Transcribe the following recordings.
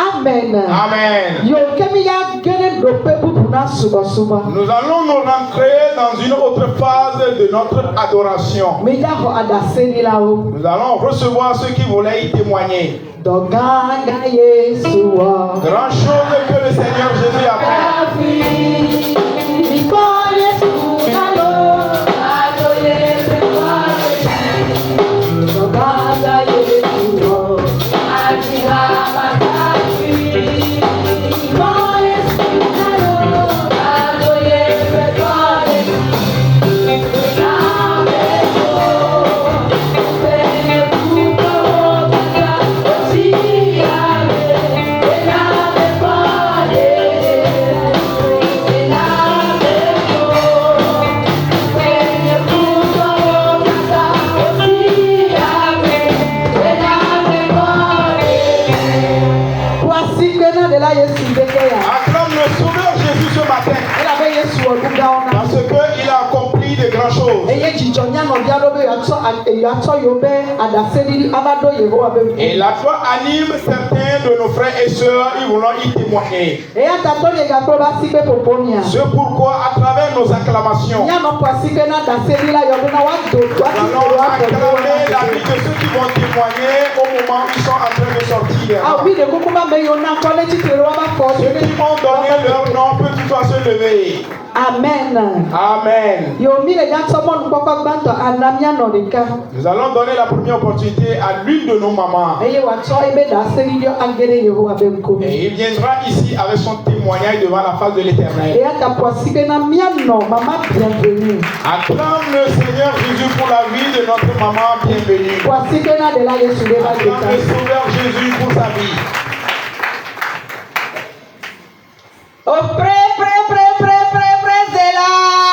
Amen. Amen. Nous allons nous rentrer dans une autre phase de notre adoration. Nous allons recevoir ceux qui voulaient y témoigner. Grand chose que le Seigneur Jésus a fait. Acclame le Sauveur Jésus ce matin. Parce qu'il a accompli de grandes choses. Et la foi anime certains de nos frères et sœurs, ils voulont y témoigner. C'est pourquoi à travers nos acclamations, nous allons acclamer la vie de ceux qui vont témoigner au moment où ils sont en train de sortir. Ceux qui vont donner leur nom peuvent toutefois se lever. Amen. Amen. Nous allons donner la première opportunité à l'une de nos mamans. Et il viendra ici avec son témoignage devant la face de l'Éternel. Acclame le Seigneur Jésus pour la vie de notre maman bienvenue. Acclame le Sauveur Jésus pour sa vie. Oh, prêt de l'âme.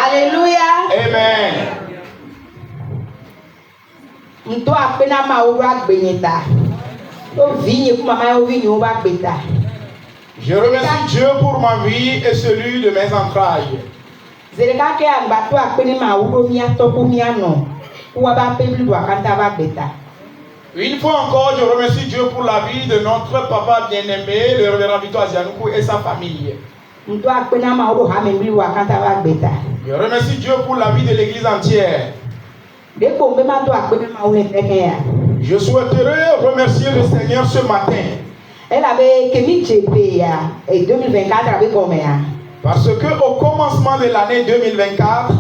Alléluia. Amen. Je remercie Dieu pour ma vie et celui de mes entrailles. Une fois encore, je remercie Dieu pour la vie de notre papa bien-aimé, le révérend Victor Azianoukou et sa famille. Je remercie Dieu pour la vie de l'église entière. Je souhaiterais remercier le Seigneur ce matin. Parce qu'au commencement de l'année 2024,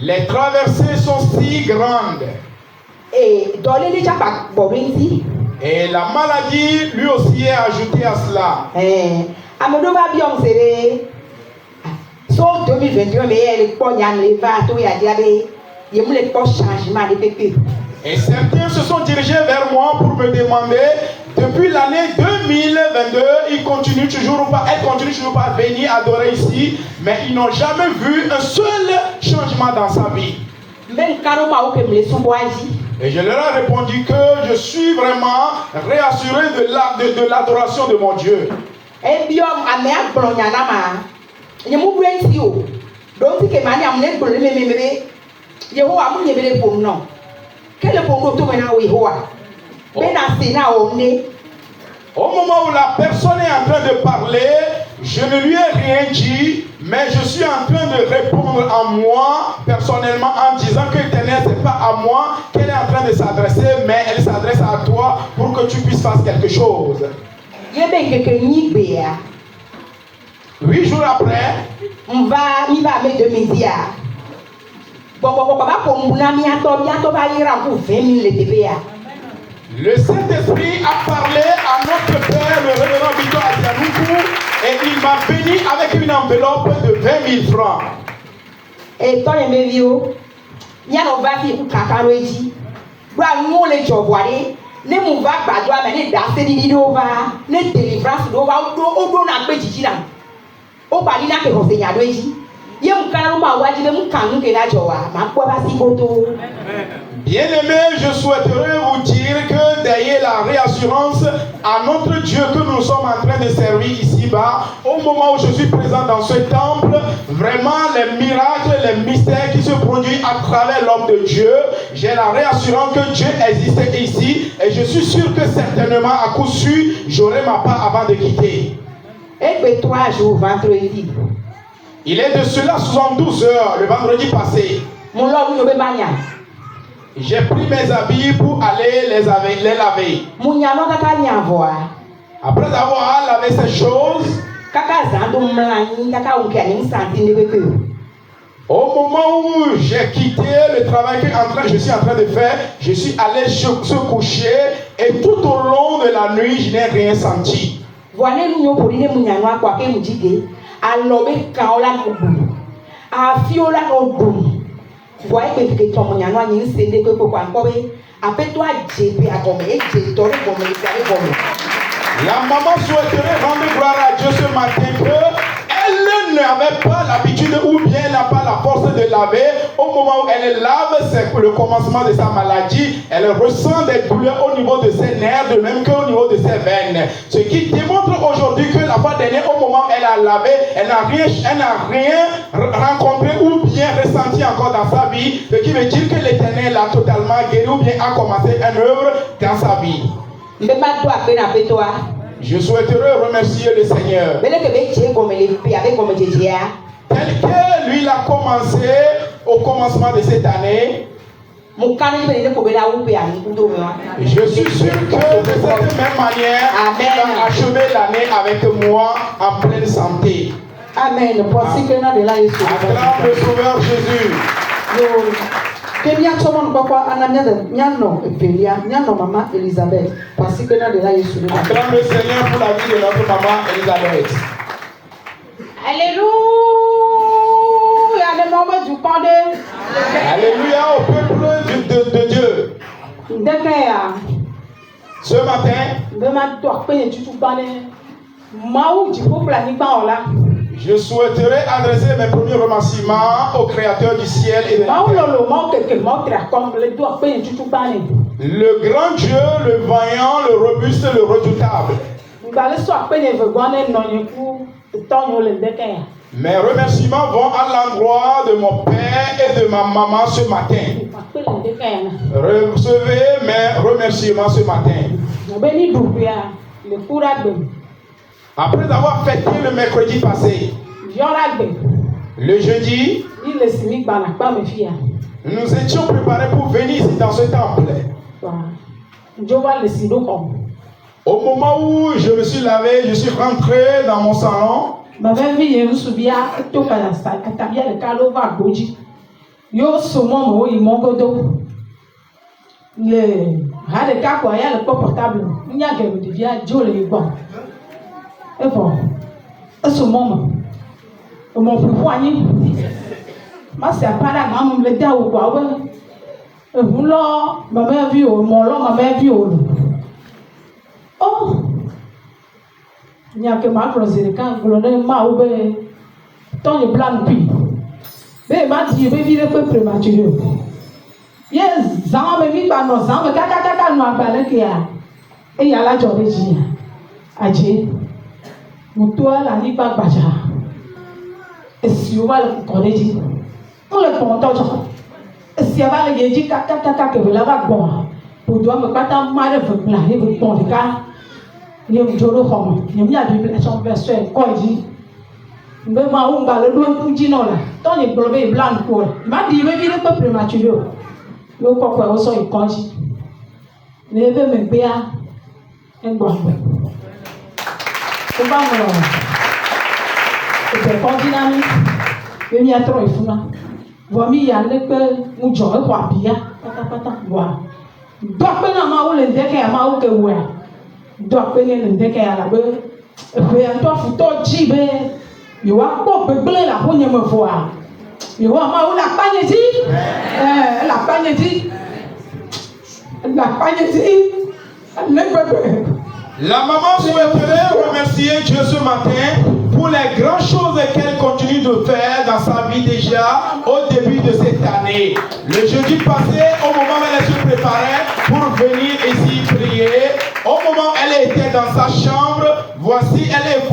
les traversées sont si grandes. Et la maladie lui aussi est ajoutée à cela. Et certains se sont dirigés vers moi pour me demander, depuis l'année 2022, ils continuent toujours pas à venir adorer ici, mais ils n'ont jamais vu un seul changement dans sa vie. Et je leur ai répondu que je suis vraiment réassuré de l'adoration de mon Dieu. Au moment où la personne est en train de parler, je ne lui ai rien dit, mais je suis en train de répondre à moi personnellement en disant que l'Éternel, ce n'est pas à moi qu'elle est en train de s'adresser, mais elle s'adresse à toi pour que tu puisses faire quelque chose. 8 jours après, le Saint-Esprit a parlé à notre Père, le révérend Victor Azianoukou, et il m'a béni avec une enveloppe de 20 000 francs. Et toi, les mévios, il y a un bâti pour Kakaroji. Nous les Jovoirés, les Mouva Badoua, mais les Dassé Didova, les délivrances d'Ova, au Dona Béjilan. Au Balina que vous enseignez. Bien-aimé, je souhaiterais vous dire que ayez la réassurance à notre Dieu que nous sommes en train de servir ici-bas. Au moment où je suis présent dans ce temple, vraiment les miracles, les mystères qui se produisent à travers l'homme de Dieu, j'ai la réassurance que Dieu existe ici et je suis sûr que certainement à coup sûr, j'aurai ma part avant de quitter. Et que 3 jours, vendredi. Il est de cela 72 heures, le vendredi passé. Mon homme ne veut pas. J'ai pris mes habits pour aller les laver. Mon yano kaka nyavoir. Après avoir lavé ces choses, Kaka zando mlani kaka unkani santi ne veut. au moment où j'ai quitté le travail que je suis en train de faire, je suis allé se coucher et tout au long de la nuit, je n'ai rien senti. Voyez nous pour dire mon yano à quoi que nous dit. Alors mais kaola kobu. A fiola kobu. Voyez que ton yano a ni sende que pour quoi quoi. Après toi j'ai à comme et j'ai toré comme les faire comme. La maman souhaiterait rendre gloire à Dieu ce matin que elle n'avait pas l'habitude ou bien elle n'a pas la force de laver. Au moment où elle lave, c'est le commencement de sa maladie. Elle ressent des douleurs au niveau de ses nerfs, de même qu'au niveau de ses veines. Ce qui démontre aujourd'hui que la fois dernière, au moment où elle a lavé, elle n'a rien rencontré ou bien ressenti encore dans sa vie. Ce qui veut dire que l'Éternel l'a totalement guéri ou bien a commencé une œuvre dans sa vie. Je souhaiterais remercier le Seigneur. Tel que lui l'a commencé au commencement de cette année. Je suis sûr que de cette même manière, il va achever l'année avec moi en pleine santé. Amen. Acclame le Sauveur Jésus. Maman Elisabeth, parce que là de là acclame le Seigneur pour la vie de notre maman Elisabeth. Alléluia. Le moment du pendant. Alléluia au peuple de Dieu. Ce matin, je souhaiterais adresser mes premiers remerciements au Créateur du ciel et de la terre. Le grand Dieu, le vaillant, le robuste, le redoutable. Mes remerciements vont à l'endroit de mon père et de ma maman ce matin. Recevez mes remerciements ce matin. Après avoir fêté le mercredi passé, le jeudi, nous nous étions préparés pour venir ici dans ce temple. Au moment où je me suis lavé, je suis rentré dans mon salon. Et bon, à ce moment, mon plus poignet, ma sœur pas la maman me l'a ou quoi, et vous là, ma mère vit au mon là, ma mère vit au. Oh, il n'y a que ma croisée quand vous l'avez ma ou bien, tant de blanc puis, mais ma dit, je vais vivre peu prématuré. Yes, ça m'a mis par nos ans, mais caca, nous a parlé qu'il y a, et il y a la journée, adieu. Mutua la nipa baja. Et si on va le connaître, on le compte. Et si on va le dire, kaka que vous l'avez bon, pour toi me battre mal de vous plaire, vous bon les gars. Il y a un jour au fond, il y a une bibliothèque verset, quoi dit. Mais ma on va le doigt pour dire non là. Tant les blobés blancs pour. Ma dit mais il est pas prématuré. Le quoi au son il congi. Ne veut me bien un bon. Comment c'est pas dynamique. Mais il y a trop de fou là. Voici il y a le que nous jouons quoi bien. Pata voilà. Donc maintenant on le déque à ma ou que ouais. Donc le déque à la be. Et toi photo jibe. Il va pas peupler la première fois. Il va ma ou la pagne dit. Le peuple. La maman souhaiterait remercier Dieu ce matin pour les grandes choses qu'elle continue de faire dans sa vie déjà au début de cette année. Le jeudi passé, au moment où elle se préparait pour venir ici prier,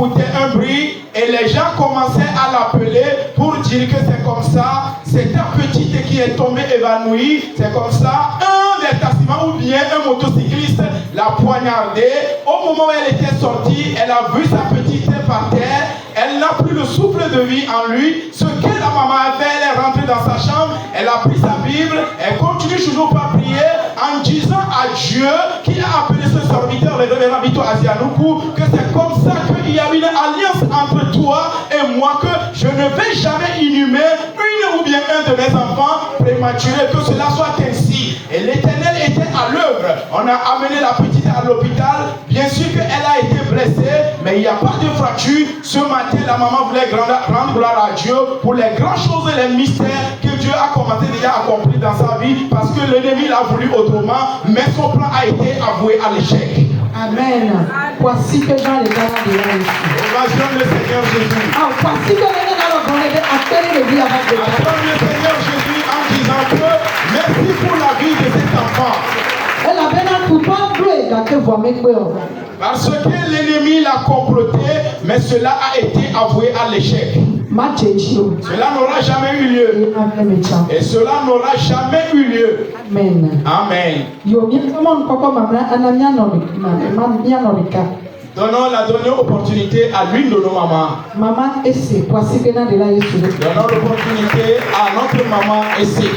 écoutait un bruit et les gens commençaient à l'appeler pour dire que c'est comme ça, c'est ta petite qui est tombée évanouie, c'est comme ça, un des tassimans ou bien un motocycliste l'a poignardé. Au moment où elle était sortie, elle a vu sa petite par terre, elle n'a plus le souffle de vie en lui. Ce que la maman avait, elle est rentrée dans sa chambre, elle a pris sa Bible, elle continue toujours par prier en disant à Dieu qui a appelé ce serviteur, le révérend Vito Asianoukou, que c'est comme ça qu'il y a une alliance entre toi et moi, que je ne vais jamais inhumer une ou bien un de mes enfants prématurés, que cela soit ainsi. Et l'Éternel était à l'œuvre. On a amené la petite à l'hôpital. Bien sûr qu'elle a été blessée, mais il n'y a pas de fracture. Ce matin, la maman voulait rendre gloire à Dieu pour les grandes choses et les mystères que Dieu a commencé déjà à accomplir dans sa vie, parce que l'ennemi l'a voulu autrement, mais son plan a été avoué à l'échec. Amen. Voici que Jean les gars de là ici. Ovation le Seigneur Jésus. Ah, voici que les gars de là appellent le vie avant de Acclame le Seigneur Jésus en disant que merci pour la vie de cet enfant. Elle avait un coupon bleu que vous m'avez. Parce que l'ennemi l'a comploté, mais cela a été avoué à l'échec. Cela n'aura jamais eu lieu. Et cela n'aura jamais eu lieu. Amen. Amen. Donnons la dernière opportunité à l'une de nos mamans. Donnons l'opportunité à notre maman ici.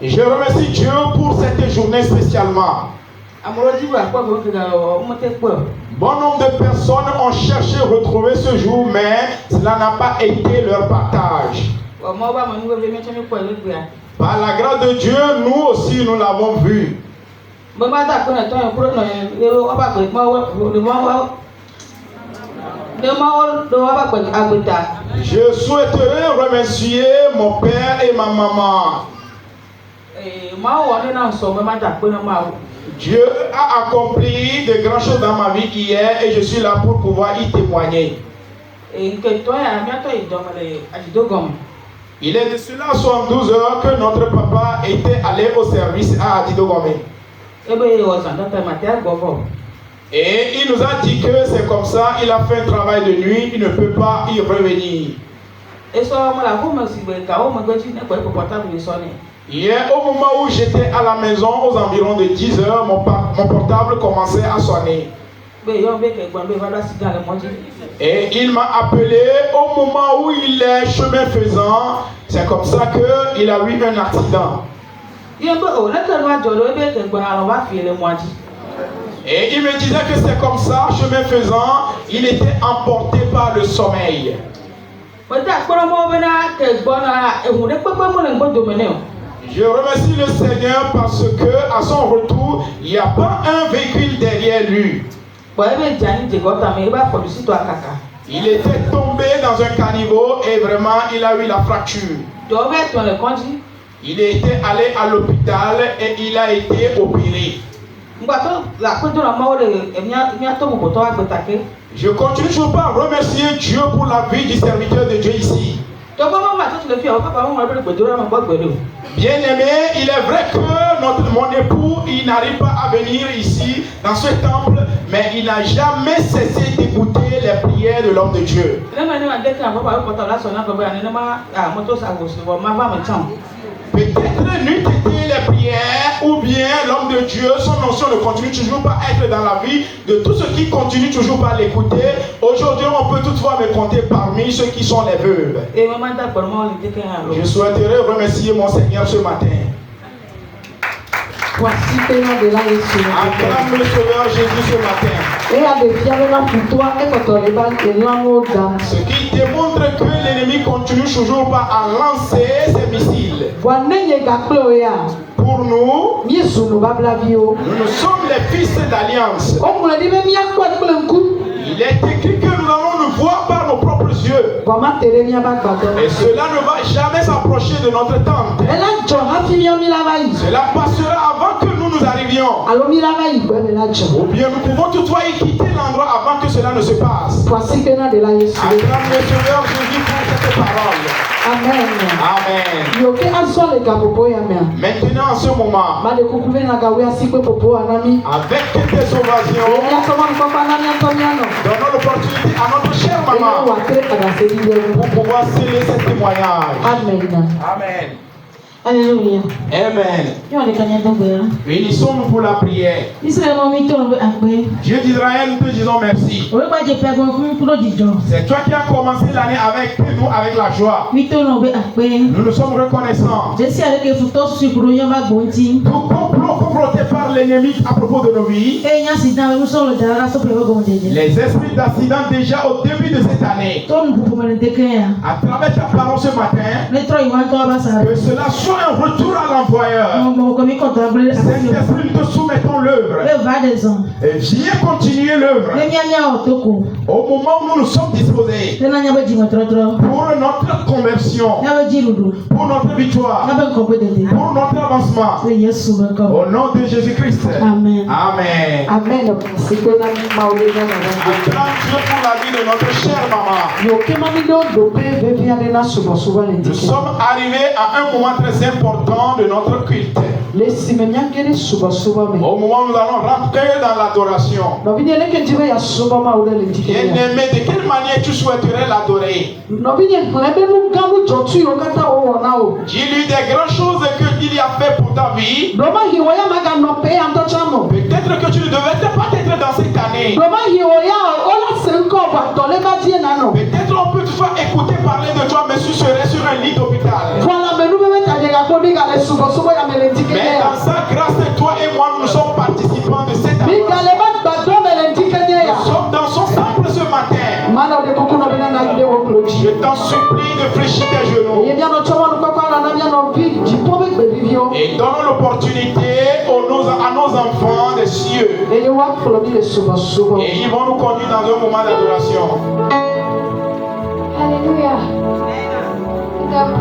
Je remercie Dieu pour cette journée spécialement. Bon nombre de personnes ont cherché à retrouver ce jour, mais cela n'a pas été leur partage. Par la grâce de Dieu, nous aussi nous l'avons vu. Je souhaiterais remercier mon père et ma maman. Dieu a accompli de grandes choses dans ma vie hier et je suis là pour pouvoir y témoigner. Il est de cela 72 heures que notre papa était allé au service à Adidogome. Et il nous a dit que c'est comme ça, il a fait un travail de nuit, il ne peut pas y revenir. Hier, au moment où j'étais à la maison, aux environs de 10 heures, mon portable commençait à sonner. Et il m'a appelé au moment où il est chemin faisant. C'est comme ça qu'il a eu un accident. Et il me disait que c'est comme ça, chemin faisant, il était emporté par le sommeil. Je remercie le Seigneur parce que à son retour, il n'y a pas un véhicule derrière lui. Il était tombé dans un caniveau et vraiment il a eu la fracture. Il était allé à l'hôpital et il a été opéré. Je continue toujours pas à remercier Dieu pour la vie du serviteur de Dieu ici. Bien aimé, il est vrai que mon époux, il n'arrive pas à venir ici dans ce temple, mais il n'a jamais cessé d'écouter les prières de l'homme de Dieu. Peut-être n'eût été les prières ou bien l'homme de Dieu, son notion ne continue toujours pas à être dans la vie de tous ceux qui continuent toujours pas à l'écouter. Aujourd'hui, on peut toutefois me compter parmi ceux qui sont les veuves. Je souhaiterais remercier mon Seigneur ce matin. Acclame le Sauveur Jésus ce matin. Ce qui démontre que l'ennemi continue toujours pas à lancer ses missiles. Pour nous, nous sommes les fils d'alliance. Il est écrit que nous allons nous voir par nos propres yeux. Et cela ne va jamais s'approcher de notre tente. Cela passera avant que nous arrivions. sauvation. Ou bien nous pouvons toutefois y quitter l'endroit avant que cela ne se passe. Acclame le Seigneur Jésus pour cette parole. Amen. Amen. Maintenant, en ce moment, avec tes ovations, donnons l'opportunité à notre chère maman pour pouvoir sceller ce témoignage. Amen. Amen. Alléluia. Amen. Unissons-nous pour la prière. Dieu d'Israël, nous te disons merci. C'est toi qui as commencé l'année avec nous, avec la joie. Nous nous sommes reconnaissants. Tout complot comploté par l'ennemi à propos de nos vies. Les esprits d'accident déjà au début de cette année. À travers ta parole ce matin, que cela soit un retour à l'envoyeur. Saint-Esprit, nous te soumettons l'œuvre. Et viens continuer l'œuvre. Au moment où nous nous sommes disposés pour notre conversion, pour notre victoire, pour notre avancement. Au nom de Jésus-Christ. Amen. Amen. Amen. Acclame Dieu pour la vie de notre chère maman. Nous sommes arrivés à un moment très important de notre culte. Au moment où nous allons rentrer dans l'adoration. Bien-aimé, de quelle manière tu souhaiterais l'adorer? Dis-lui des grandes choses qu'il a fait pour ta vie. Peut-être que tu ne devais pas être dans cette année. Peut-être on peut toutefois écouter parler de toi, mais tu serais sur un lit d'hôpital. Mais dans sa grâce, toi et moi, nous sommes participants de cette année. Nous sommes dans son temple ce matin. Je t'en supplie de fléchir tes genoux. Et donne l'opportunité à nos enfants des cieux. Et ils vont nous conduire dans un moment d'adoration. Alléluia. When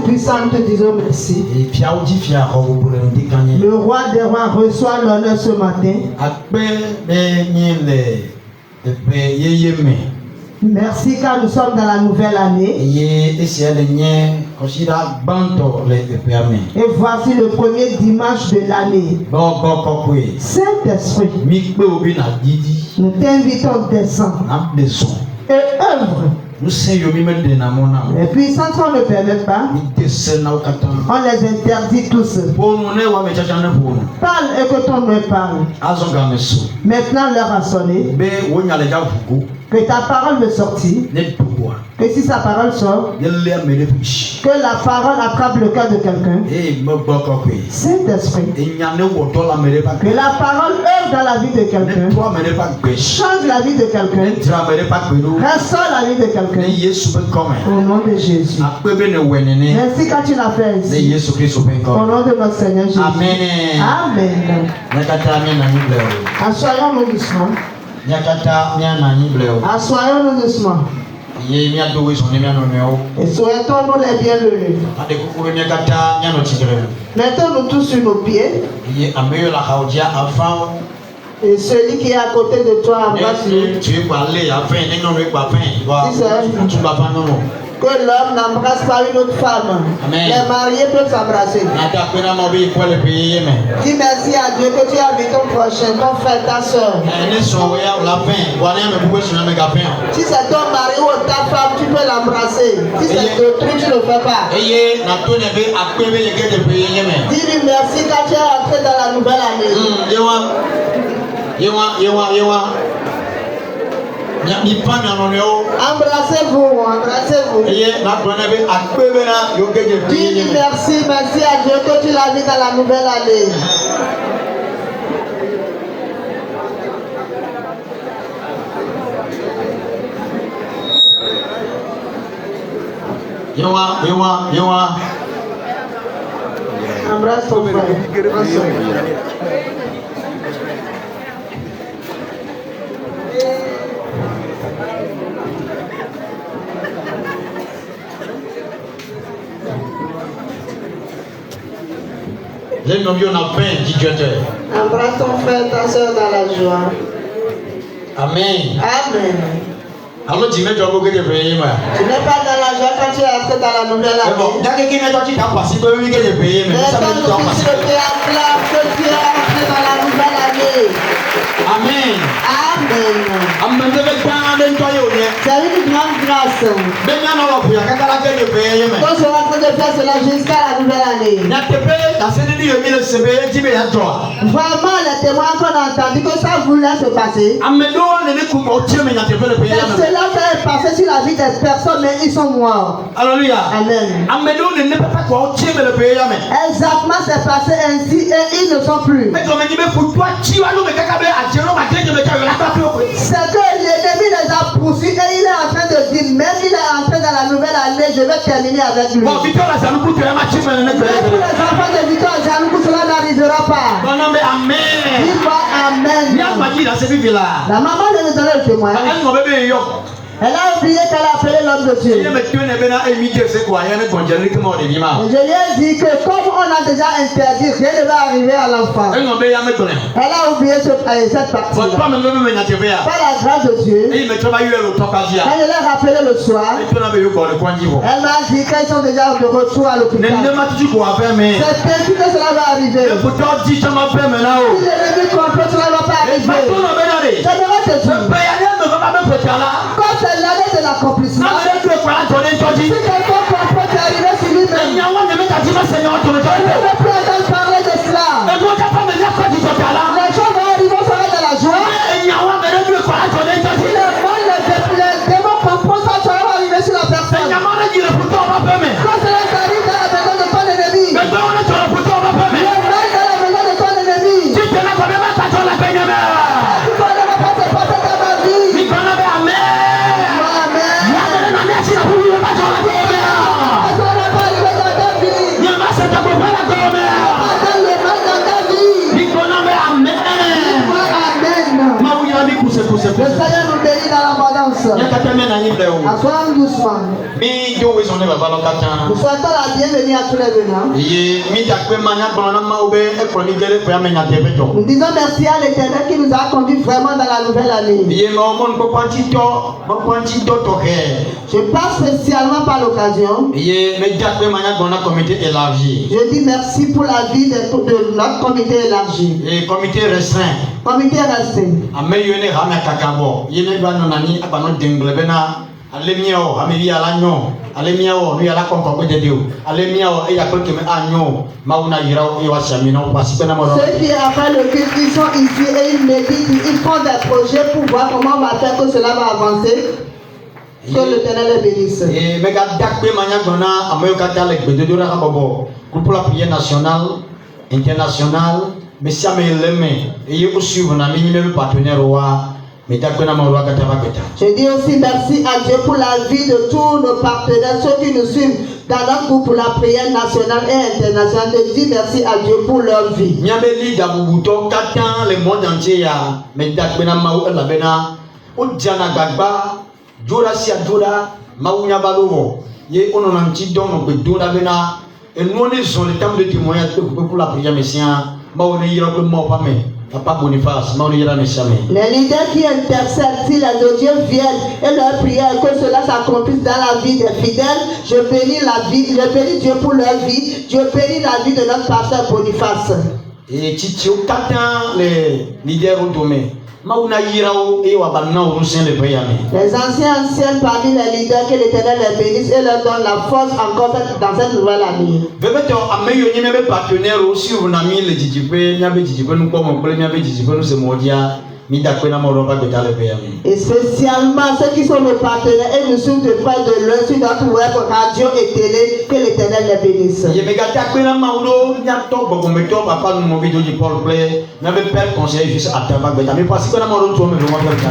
Tout-Puissant, nous te disons merci. Et Le roi des rois reçoit l'honneur ce matin. Merci car nous sommes dans la nouvelle année. Et voici le premier dimanche de l'année. Saint-Esprit, nous t'invitons descendre et œuvre. Les puissants ne permettent pas. On les interdit tous. Parle et que ton nom parle. Maintenant l'heure a sonné. Que ta parole me sortit. Que si sa parole sort, que la parole attrape le cœur de quelqu'un. Saint-Esprit, que la parole œuvre dans la vie de quelqu'un. Change la vie de quelqu'un. Restaure la vie de quelqu'un. Au nom de Jésus. Merci quand tu l'as fait ici. Au nom de notre Seigneur Jésus. Amen. Amen. Assoyons-nous doucement. Assoyons-nous doucement. Et souhaitons-nous les bienvenus. Mettons-nous tous sur nos pieds. Et celui qui est à côté de toi, embrasse-le. Que l'homme n'embrasse pas une autre femme. Amen. Les mariés peuvent s'embrasser. Dis merci à Dieu que tu as vu ton prochain, ton frère, ta soeur. Si c'est ton mari ou ta femme, tu peux l'embrasser. Si c'est autrui, tu ne le fais pas. Dis-lui merci quand tu es entré dans la nouvelle année. Embrassez-vous, embrassez-vous. Dis merci, merci à Dieu que tu l'as vu dans la nouvelle année. Embrasse ton frère. Embrasse ton frère, ta soeur dans la joie. Amen. Amen. Alors tu mets ton bouquet de payer, moi. Tu n'es pas dans la joie quand tu es entré dans la nouvelle année. Bon, il y a quelqu'un qui t'a passé pour lui que de payer, mais ça veut dire que tu as passé. Que tu es entré dans la nouvelle année. Amen. Amen. Amen. C'est une grande grâce. ben non, on va faire de payer, mais. Nous sommes en train de faire cela jusqu'à la nouvelle année. Vraiment, les témoins qu'on a entendu que ça voulait se passer. Cela s'est passé sur la vie des personnes, mais ils sont morts. Alléluia. Amen. Exactement, c'est passé ainsi et ils ne sont plus. C'est que l'ennemi les a poursuivis et il est en train de dire, même il est entré dans la nouvelle année, je vais terminer avec lui. Mais pour les enfants de Victor Janoukou, cela n'arrivera pas. Dis-moi Amen. La maman vient de donner le témoin. Elle a oublié qu'elle a appelé l'homme de Dieu. Je lui ai dit que comme on a déjà interdit, rien ne va arriver à l'enfant. Elle a oublié cette partie. Par la grâce de Dieu, elle l'a rappelé le soir. Elle m'a dit qu'ils sont déjà de retour à l'hôpital. C'est ainsi que cela va arriver. Si l'ennemi comprend, cela ne va pas arriver. J'aimerais te dire, quand c'est l'année de l'accomplissement, si quelqu'un comprend c'est arrivé sur lui-même, il ne peut plus entendre parler de cela. Les gens vont arriver, on sera dans la joie. Les démons comprennent ça, ça va arriver sur la personne. Quand cela arrive dans la maison de ton ennemi, le mal dans la maison de ton ennemi, tu ne vas pas se passer dans ma vie. Assoyons doucement. Nous souhaitons la bienvenue à tous les venants. Nous disons merci à l'Éternel qui nous a conduits vraiment dans la nouvelle année. Je passe spécialement par l'occasion. Je dis merci pour la vie de notre comité élargi. Et comité restreint. Comité restreint. Ceux qui après le culte, ils sont ici et ils méditent, ils font des projets pour voir comment on va faire que cela va avancer. Que l'Éternel les bénisse. Et pour la prière nationale, internationale, mais ça me l'aime. Et je suis un ami, même partenaire. Je dis aussi merci à Dieu pour la vie de tous nos partenaires, ceux qui nous suivent dans notre groupe pour la prière nationale et internationale. Je dis merci à Dieu pour leur vie. Le monde entier, et nous on est sur le temps de témoignage pour la prière messiaen. Papa Boniface, les leaders qui intercèdent, si les Dieu viennent et leur prière que cela s'accomplisse dans la vie des fidèles, je bénis la vie, je bénis Dieu pour leur vie, je bénis la vie de notre pasteur Boniface. Et Titi, les leaders ont donné. Les anciens parmi les leaders, que l'Éternel les bénisse et leur donne la force encore dans cette nouvelle année. Et spécialement ceux qui sont nos partenaires et nous suivent de près de loin sur notre web, radio et télé, que l'Éternel les bénisse.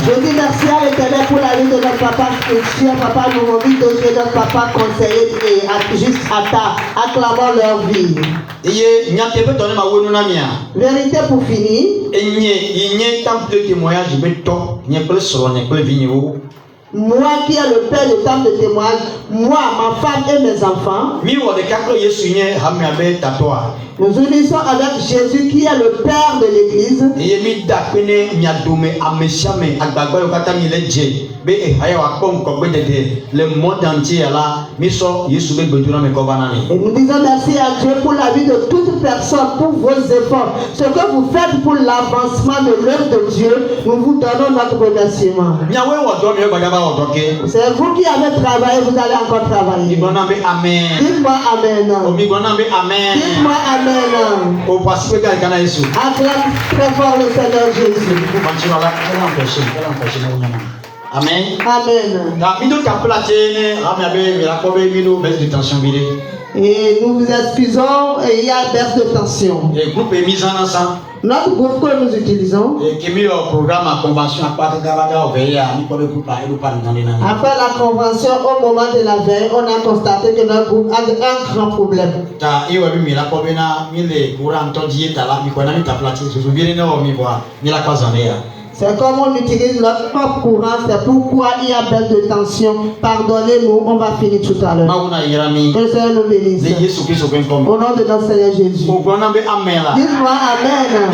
Je dis merci à l'Éternel pour la vie de notre papa Christian, papa Noumovi, de notre papa conseiller et juste Atta, acclamons leur vie. Vérité pour finir. Moi qui ai le père de temps de témoignage, moi, ma femme et mes enfants, nous unissons avec Jésus qui est le père de l'église. Le monde entier là, et nous disons merci à Dieu pour la vie de toute personne, pour vos efforts. Ce que vous faites pour l'avancement de l'œuvre de Dieu, nous vous donnons notre remerciement. C'est vous qui avez travaillé, vous allez encore travailler. Dites-moi Amen. Dites-moi Amen. Acclame très fort le Seigneur Jésus. Amen. Amen. Et nous vous excusons, il y a baisse de tension. Notre groupe que nous utilisons, après la convention, au moment de la veille, on a constaté que notre groupe a un grand problème. C'est comme on utilise notre propre courant, c'est pourquoi il y a baisse de tension. Pardonnez-nous, on va finir tout à l'heure. Que le Seigneur nous bénisse. Au nom de notre Seigneur Jésus. Dites-moi Amen.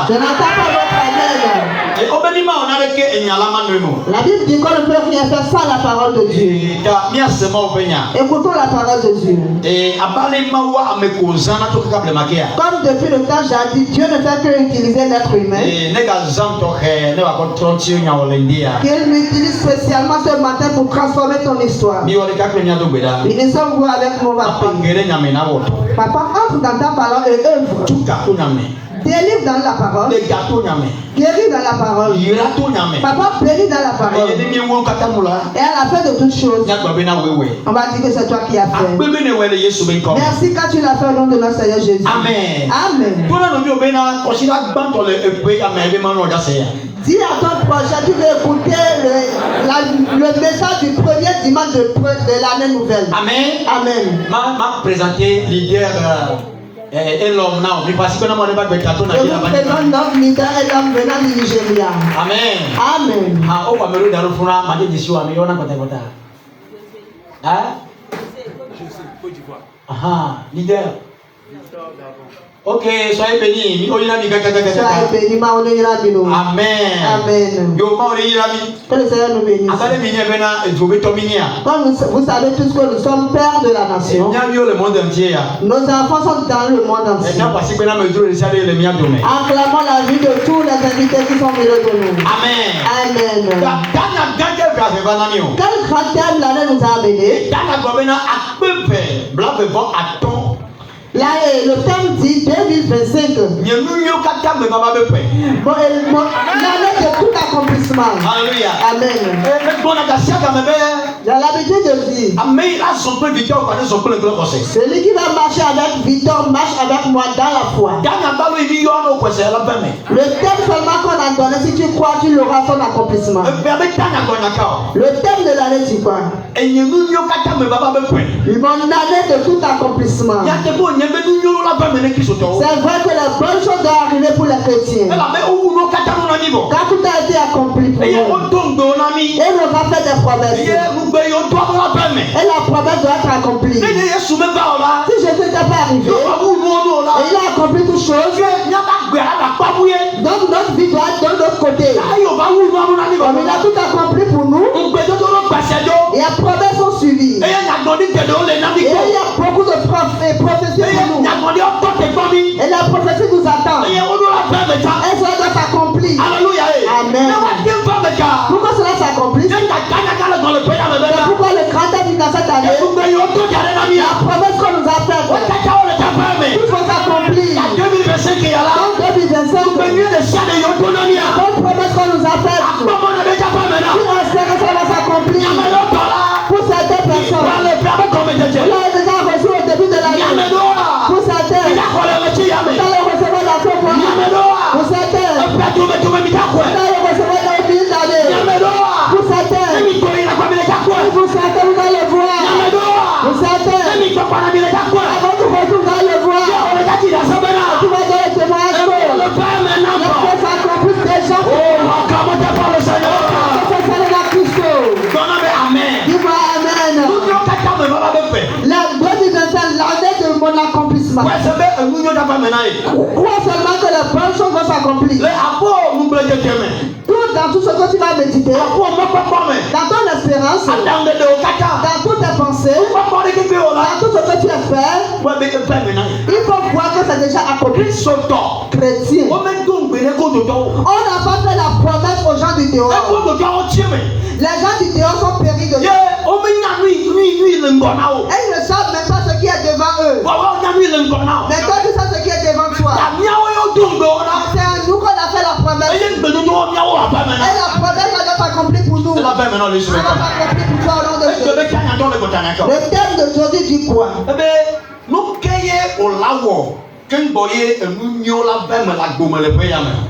Je n'entends pas votre Amen. La Bible dit qu'on ne peut rien faire sans la parole de Dieu. Écoutons la parole de Dieu. Comme depuis le temps jadis, Dieu ne fait que utiliser l'être humain. Qu'il m'utilise spécialement ce matin pour transformer ton histoire. Nous sommes vous avec mon papa. Papa, entre dans ta parole et œuvre. Délivre dans la parole. Guéris dans la parole. Papa, bénis dans la parole. Et à la fin de toutes choses, on va dire que c'est toi qui as fait. Merci quand tu l'as fait au nom de notre Seigneur Jésus. Amen. Amen. Dis à ton prochain, tu veux écouter le message du premier dimanche de l'année nouvelle. Amen. Amen. M'a présenté leader Et l'homme now, mais parce que nous n'avons pas de carton à Je vous présente notre leader et l'homme venant du Nigeria. Amen. Amen. Ah, au Cameroun, dans le fond, on m'a dit on a côté côté. Hein? Ah, leader. Ok, soyez bénis. Soyez bénis, ma on est là, Amen. Amen. Yo, ma on est là. Que le Seigneur nous bénisse. Comme vous savez tous que nous sommes pères de la nation. Le monde entier. Nos enfants sont dans le monde entier. Acclamons la vie de tous les invités qui sont venus de nous. Amen. Amen. Quel grand thème l'année nous a amené? Là, le thème dit 2025. L'année de tout accomplissement. Alléluia. Amen. J'ai l'habitude de dire, celui qui va marcher avec Victor marche avec moi dans la foi. Le thème seulement qu'on a donné, si tu crois, tu l'auras son accomplissement. Le thème de l'année, c'est quoi? Mon année de tout accomplissement. C'est vrai que la bonne chose doit arriver pour les chrétiens. Quand tout a été accompli pour nous, et on va faire des promesses. Et la promesse doit être accomplie. Si Jésus n'était pas arrivé, et il a accompli toutes choses, donc notre vie doit être de l'autre côté. Comme il a tout accompli pour nous, et les promesses sont suivies. Et il y a beaucoup de prophéties pour nous. Et la prophétie nous attend. Et cela doit s'accomplir. Amen. Pourquoi cela s'accomplit? C'est pourquoi le grand thème dans cette année, la promesse qu'on nous a faite, il faut s'accomplir. Donc 2025, bonne promesse qu'on nous a faite, il espère que ça va s'accomplir. Pour certaines personnes, on l'a déjà reçu au début de l'année. Pour certaines, vous allez recevoir la foi. Pour certaines, vous allez recevoir la vie d'année. Pour certaines, vous allez voir. Pour certaines, avant de retour, vous allez voir. Tu vas donner le témoignage. Les choses s'accomplissent déjà. Dis-moi Amen. La 2025, l'année de mon accomplissement. Crois seulement que les bonnes choses vont s'accomplir. Dans tout ce que tu vas méditer, dans ton espérance, dans toutes tes pensées, dans tout ce que tu espères, il faut voir que c'est déjà accompli. Chrétien, on n'a pas fait la promesse aux gens du dehors. Les gens du dehors sont péris de Dieu. Et ils ne savent même pas ce qui est devant eux. Mais toi, tu sais ce qui est devant toi. C'est à nous qu'on a fait la promesse. Et la promesse va s'accomplir pour nous. Elle va s'accomplir pour toi au nom de Jésus. Le thème d'aujourd'hui dit quoi?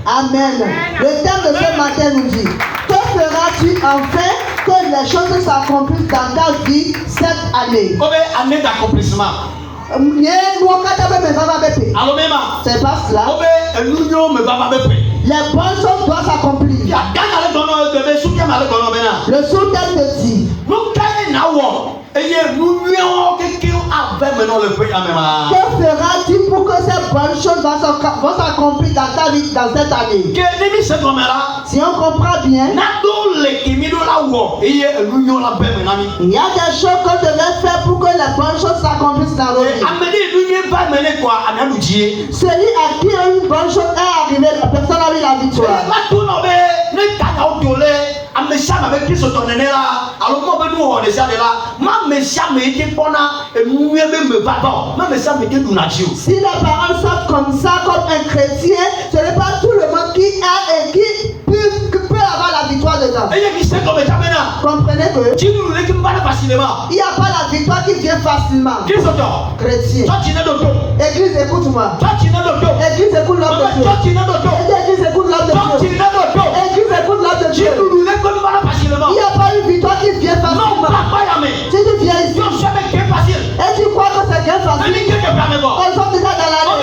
Amen. Le thème de ce matin nous dit: que feras-tu enfin que les choses s'accomplissent dans ta vie cette année? Année d'accomplissement. C'est pas cela. Les bonnes choses doivent s'accomplir. Le sous-thème te dit: que feras-tu pour que ces bonnes choses vont s'accomplir dans ta vie dans cette année? Si on comprend bien, il y a des choses qu'on devait faire pour que les bonnes choses s'accomplissent dans nos vies. Celui à qui une bonne chose est arrivée, la personne a eu la victoire. Si les parents savent comme ça, comme un chrétien, ce n'est pas tout le monde qui a et qui peut avoir la victoire dedans. Comprenez que il n'y a pas la victoire qui vient facilement. Chrétien. Église, écoute-moi. Église, écoute l'homme de Dieu. Église, écoute l'homme de Dieu. Église, écoute l'homme de Dieu. Il n'y a pas une victoire qui vient facilement. Si tu viens ici et tu crois que c'est bien facile, on est déjà dans l'année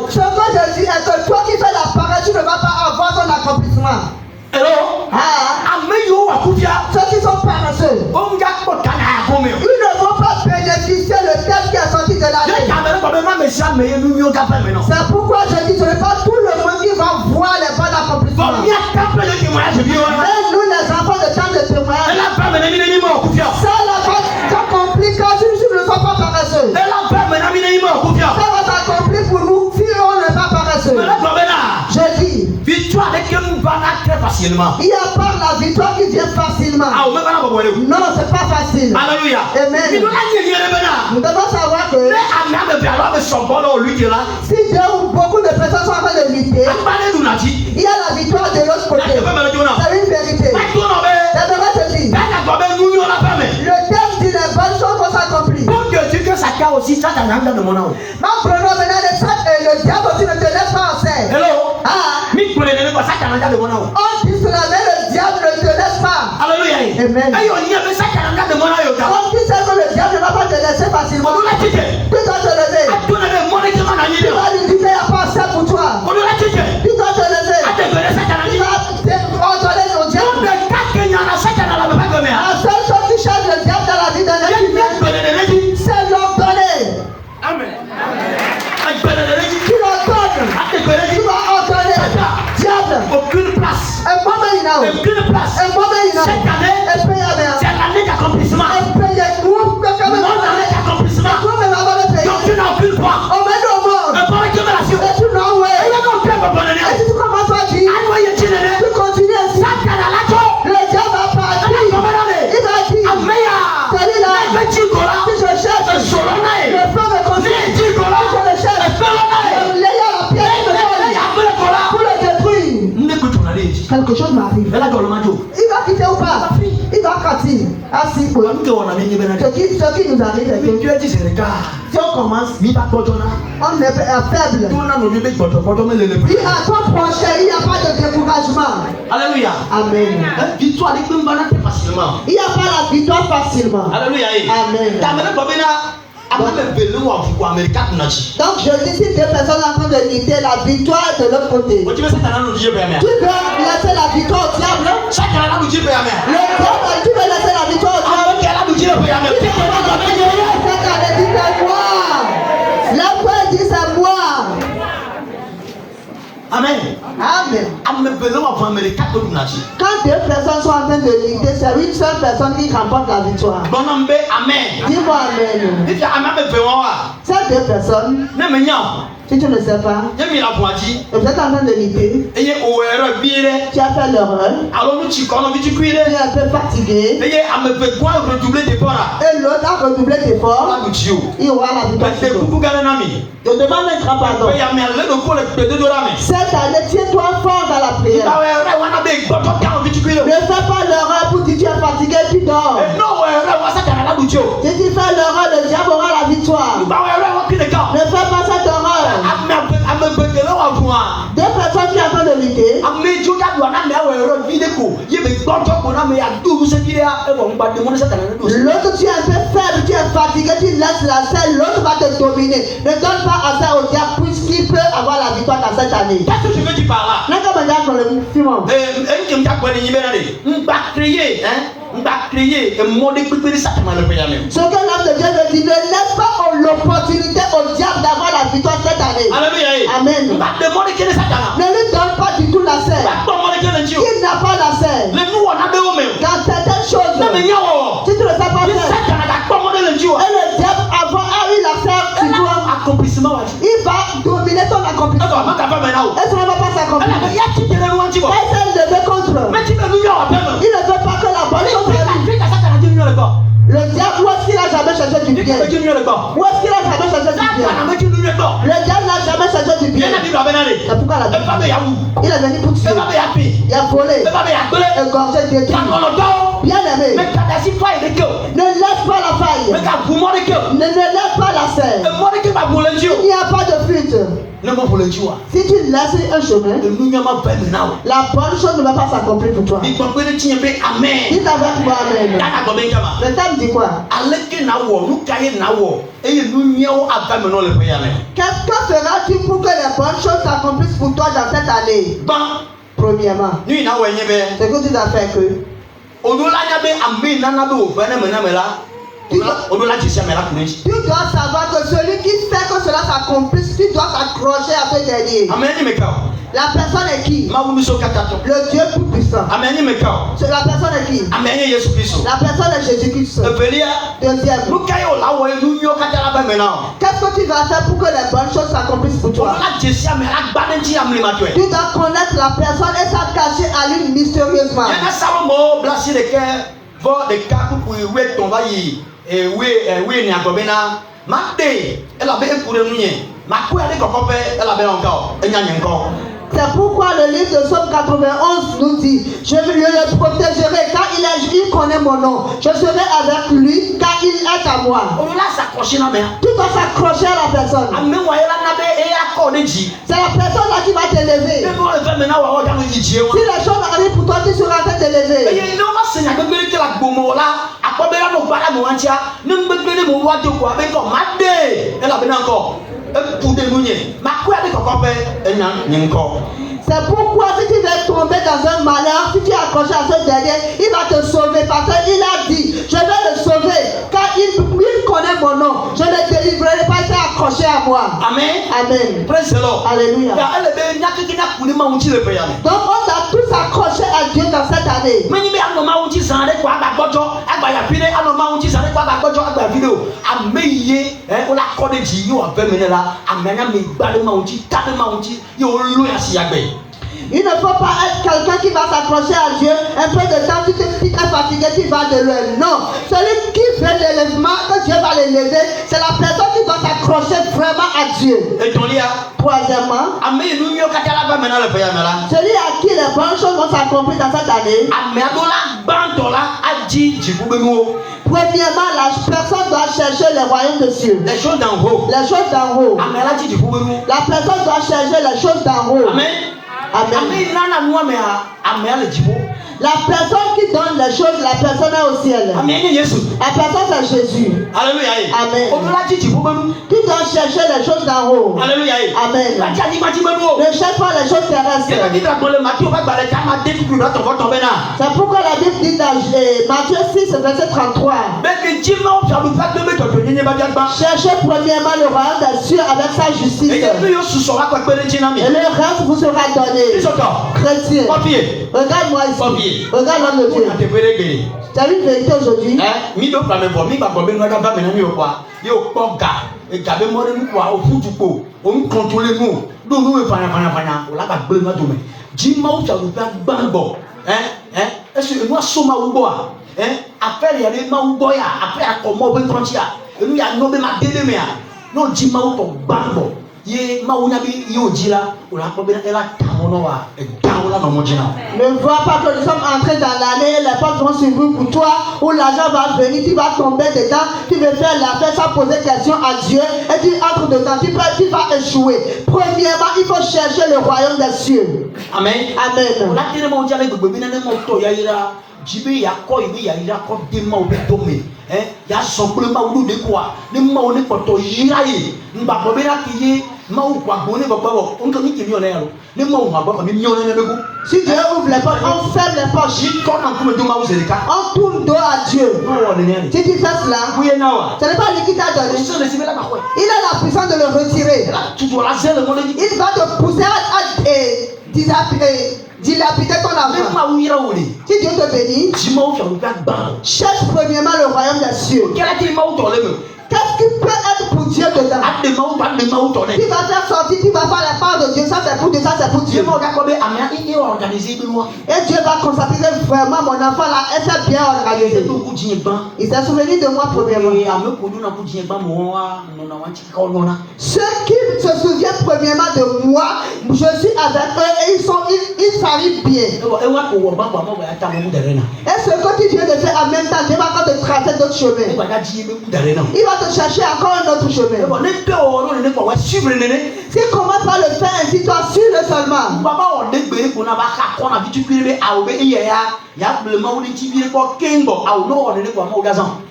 Ce que je dis est que toi qui fais la parole, tu ne vas pas avoir son accomplissement. Hello? Ceux qui sont paresseux, ils ne vont pas bénéficier le thème qui est sorti de la vie. C'est pourquoi je dis, ce n'est pas tout le monde qui va voir les bons accomplissements. Mais nous, les enfants de temps de témoignage, ça s'accomplit quand tu ne sois pas paresseux. Ça va s'accomplir pour nous si on n'est pas paresseux. Je dis, il n'y a pas la victoire qui vient facilement. Non, c'est pas facile. Alléluia. Amen. Nous devons savoir que si Dieu ou beaucoup de personnes sont en train de lutter, il y a la victoire de l'autre côté. C'est une vérité. Je devrais te dire, le thème dit les bonnes choses vont s'accomplir. Ma prenons maintenant les sacs et le diable aussi ne te laisse pas en serre. On dit cela, mais le diable ne te laisse pas. Alléluia. Amen. On dit ça que le diable ne va pas te laisser facilement. Tu dois te lever. Tu vas lui dire qu'il n'y a pas ça pour toi. Tu dois te lever. Tu vas ordonner au diable. La seule chose qui change le diable dans la vie d'un être humain, c'est l'ordonner. Amen. Tu l'ordonnes. Tu vas ordonner. Diable. Aucune place. Un moment il a. Aucune place. Un moment il a. Cette année, c'est l'année d'accomplissement. L'année d'accomplissement. Donc tu n'as aucune foi. Un bon récupération. Et tu n'as ouais. Il y a donc plein de bonheur. Et si tu commences à dire, tu continues ainsi. Le diable va partir. Il va dire, celui-là, si je cherche, le feu me consume. Si je le cherche, l'ayant la pierre me colle pour le détruire. Quelque chose m'arrive. Il va quitter ou pas? Il va partir. Assis pour ce qui nous arrive, c'est que si on commence, on est faible. Il a trop proché, il n'y a pas de découragement. Alléluia. Amen. Il n'y a pas la victoire facilement. Alléluia. Amen. Donc je dis si deux personnes sont en train de lutter, la victoire est de l'autre côté. Tu veux laisser la victoire au diable? Le diable, tu veux laisser la victoire au diable? C'est moi. La foi dit c'est moi. Amen. Amen. Quand deux personnes sont en train de lutter, c'est une seule personne qui remporte la victoire. Amen. Dis-moi amen. Ces deux personnes, si tu ne sais pas, et vous êtes en train de lutter, tu as fait l'erreur, tu es un peu fatigué, et l'autre a redoublé d'efforts, il aura la victoire. Je demande un grand pardon. Cette année, tiens-toi fort dans la prière. Ne fais pas l'erreur pour dire tu es fatigué, tu dors. Si tu fais l'erreur, le diable aura la victoire. Ne fais pas cette erreur. Deux personnes qui sont en train de lutter. L'autre, tu es un peu faible, tu es fatigué, tu laisses la scène, l'autre va te dominer. Ne donne pas à ça au diable puisqu'il peut avoir la victoire dans cette année. Qu'est-ce que je veux dire par là? Ce que l'homme de Dieu veut dire, ne laisse pas l'opportunité au diable d'avoir la victoire cette année. Amen. Ne lui donne pas du tout la scène. Il n'a pas la scène. Dans certaines choses, si tu ne sais pas faire, et le diable a eu la scène sur toi, il va dominer ton accomplissement. Et ça ne va pas s'accomplir. Et c'est levé contre. Il ne veut pas que la bonne chose arrive. Le diable, où est-ce qu'il a jamais cherché du bien? Où est-ce qu'il a jamais cherché du bien? Le diable n'a jamais cherché du bien. C'est pourquoi la Bible, il est venu pour tuer. Il a volé, égorgé, détruit. Bien aimé, Si tu laisses un chemin, la bonne chose ne va pas s'accomplir pour toi. Dites avec moi amen. Le thème dit quoi? Que feras-tu pour que les bonnes choses s'accomplissent pour toi dans cette année? Premièrement, ce que tu dois faire que tu dois savoir que celui qui fait que cela s'accomplisse, tu dois s'accrocher à ce dernier. La personne est qui? Le Dieu tout-puissant. La personne est qui? La personne est Jésus-Christ. Deuxième. Qu'est-ce que tu vas faire pour que les bonnes choses s'accomplissent pour toi? Tu dois connaître la personne et s'attacher à lui mystérieusement. C'est pourquoi le livre de Somme 91 nous dit: je le protégerai car il connaît mon nom. Je serai avec lui car il est à moi. Tu dois s'accrocher à la personne. C'est la personne là qui va t'élever. Si les choses arrivent pour toi, tu seras en train de t'élever. C'est pourquoi si tu veux tomber dans un malheur, si tu es accroché à ce dernier, il va te sauver parce qu'il a dit: je vais le sauver car il connaît mon nom. Je ne le délivrerai pas, il s'est accroché à moi. Amen. Amen. Praise the Lord. Alléluia. Donc on doit tous s'accrocher à Dieu dans cette année. Il ne faut pas être quelqu'un qui va s'accrocher à Dieu. Un peu de temps, tu es fatigué, tu vas de loin. Non. Celui qui veut l'élèvement, que Dieu va l'élever, c'est la personne qui doit s'accrocher vraiment à Dieu. Troisièmement, celui à qui les bonnes choses vont s'accomplir dans cette année. Premièrement, la personne doit chercher les royaumes de cieux. Les choses d'en haut. Les choses d'en haut. La personne doit chercher les choses d'en haut. Amen. Amen. La personne qui donne les choses, la personne est au ciel. La personne c'est Jésus. Alléluia. Amen. Qui doit chercher les choses d'en haut. Alléluia. Amen. Ne cherche pas les choses terrestres. C'est pourquoi la Bible dit dans Matthieu 6, verset 33. Cherchez premièrement le royaume des cieux avec sa justice. Et le reste vous sera donné. Chrétien. Regarde-moi ici. Regarde l'homme de Dieu. Tu as une vérité aujourd'hui. Ne vois pas que nous sommes entrés dans l'année, les portes vont s'ouvrir pour toi, où l'argent va venir, tu vas tomber dedans, tu veux faire l'affaire sans poser question à Dieu, et tu entres dedans, tu vas échouer. Premièrement, il faut chercher le royaume des cieux. Amen. Amen. Jibe ya ko ibe ya ira ko de ma obi dome ya sokule ma ulu de kwa ni ma oni poto yira yi ngba bo be na kiye ma u kwa bo ni baba wo onka ni kimi ona yaro ni ma u ma baba mi nyona na bego. Si Dieu ouvre les portes, on ferme les portes. Si on tourne dos à Dieu. Si tu fais cela, ce n'est pas lui qui t'a donné. Il a la puissance de le retirer. Il va te pousser à dilapider ton argent. Si Dieu te bénit, cherche premièrement le royaume des cieux. Qu'est-ce qui peut être pour Dieu dedans? Tu vas faire sortir, tu vas faire la part de Dieu. Ça c'est pour Dieu, ça c'est pour Dieu. Et Dieu va consacrer vraiment mon enfant là. Et c'est bien organisé. Il s'est souvenu de moi premièrement. Ceux qui se souviennent premièrement de moi, je suis avec eux et ils s'arrivent bien. Et ce que tu viens de faire en même temps, Dieu va encore te tracer d'autres chemins. Il va te chercher encore un autre chemin. chemin. Si tu commences par le faire ainsi, toi suis-le seulement.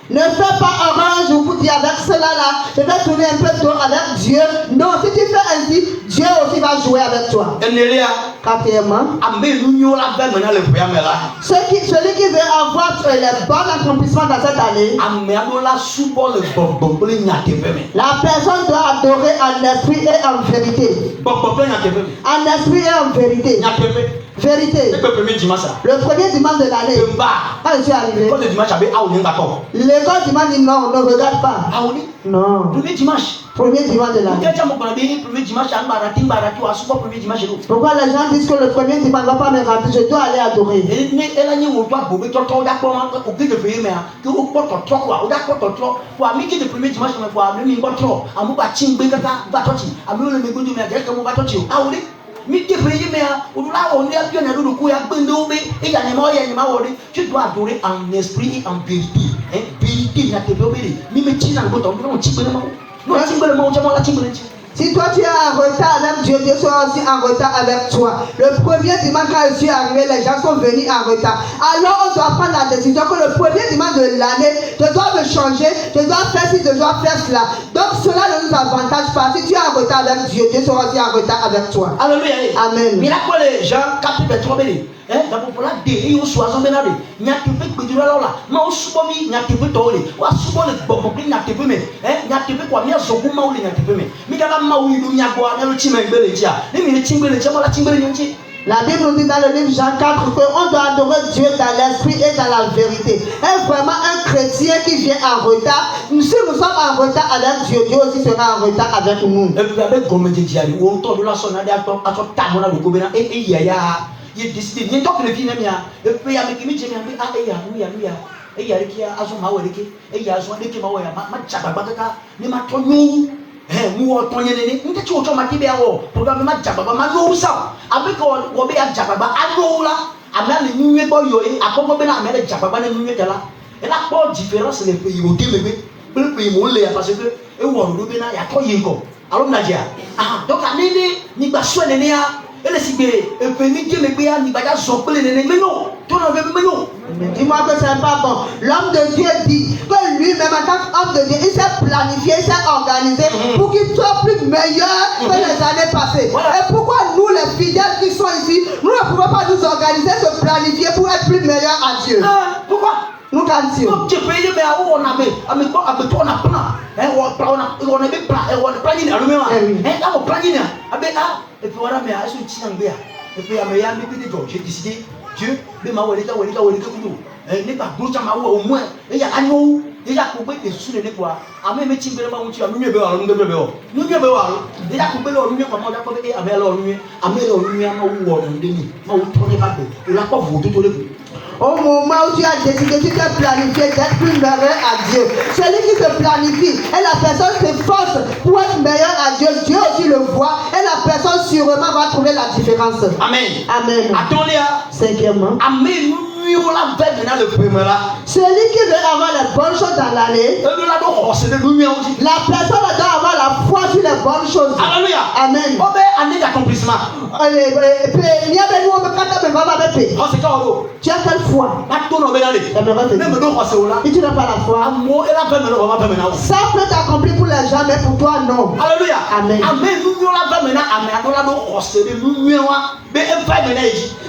Ne fais pas orange ou vous dis avec cela là, je vais tourner un peu tôt avec Dieu. Non, si tu fais ainsi, Dieu aussi va jouer avec toi. Quatrièmement, celui qui veut avoir les bons accomplissements dans cette année, la personne doit adorer en esprit et en vérité. En esprit et en vérité. Vérité. Le premier dimanche de l'année. Quand je suis arrivé, l'école dimanche dit non, ne regarde pas. Non. Premier dimanche de l'année. Pourquoi les gens disent que le premier dimanche ne va pas me rater, je dois aller adorer. Tu dois adorer en esprit et en vérité. Si toi tu es en retard avec Dieu, Dieu sera aussi en retard avec toi. Le premier dimanche quand je suis arrivé, les gens sont venus en retard. Alors on doit prendre la décision que le premier dimanche de l'année, je dois me changer, je dois faire ci, je dois faire cela. Donc cela ne nous avantage pas. Si tu es en retard avec Dieu, Dieu sera aussi en retard avec toi. Alléluia. Amen. Jean 4:3. D'abord pour la déri au soir benade nya tepe pedura la ma o subo mi nya tepe tole wa subo le bobo nya tepe me nya tepe kwa mi azogu ma o le nya tepe me mi kala ma o ilu nya gwa na lo chima igbele tia ni mi le chimbele tia ma la chimbele nyi. La Bible nous dit dans le livre Jean 4 qu'on doit adorer Dieu dans l'esprit et dans la vérité. Et vraiment un chrétien qui vient en retard, si nous sommes en retard avec Dieu, Dieu aussi sera en retard avec nous. Et vous avez comme dit ali on to la sona de ato ta mona lo gobena e ya il décide ni donc le vie n'amia et puis avec qui me dit ah ya et ya qui a aso ma wereke et ya aso de ki ma wa ma chaba kaka ni ma tonyo mu o tonye ne ni nti o to ma tibe awo programme ma chaba ma no sa avec o be ya chaba ba alo la amna le nwe bo yo e akoko be na amna le chaba ba na nwe tela et la pas différence les pays o demebe le pays mo le parce que e wo ro be na ya to yin ko alo na dia donc anene ni gba so ne ya elle est et puis ni Dieu me béa ni baga zopele mais non toi non mais non dis-moi que c'est pas bon. L'homme de Dieu dit que lui-même en tant qu'homme de Dieu il s'est planifié, il s'est organisé pour qu'il soit plus meilleur que les années passées. Et pourquoi nous les fidèles qui sont ici nous ne pouvons pas nous organiser, se planifier pour être plus meilleurs à Dieu? Pourquoi? Nous cantions. Donc tu payes mais on a mais on a plan on a plan on a planning allumement là on planning et puis voilà mais à ce petit anglais et puis à meilleur mais j'ai décidé Dieu mais ma walika kudo n'est pas gros chama au moins et ya agno et ya ko be sous le quoi a me timbele ma unti anu be wa nu be wa et ya ko be lo nu ko ma da ko be a me lo nu ma wo ndeni ma wo to ne ba be la ko voto to le. Au moment où tu as décidé, tu t'es planifié d'être plus meilleur à Dieu. Celui qui se planifie et la personne s'efforce pour être meilleur à Dieu, Dieu aussi le voit et la personne sûrement va trouver la différence. Amen. Amen. Attendez. Cinquièmement. Amen. Celui qui veut avoir les bonnes choses dans l'année, la personne doit avoir la foi sur les bonnes choses. Alléluia. Amen. Année d'accomplissement. Tu as quelle foi? Et tu n'as pas la foi. Ça peut t'accomplir pour les gens, mais pour toi non. Alléluia. Amen.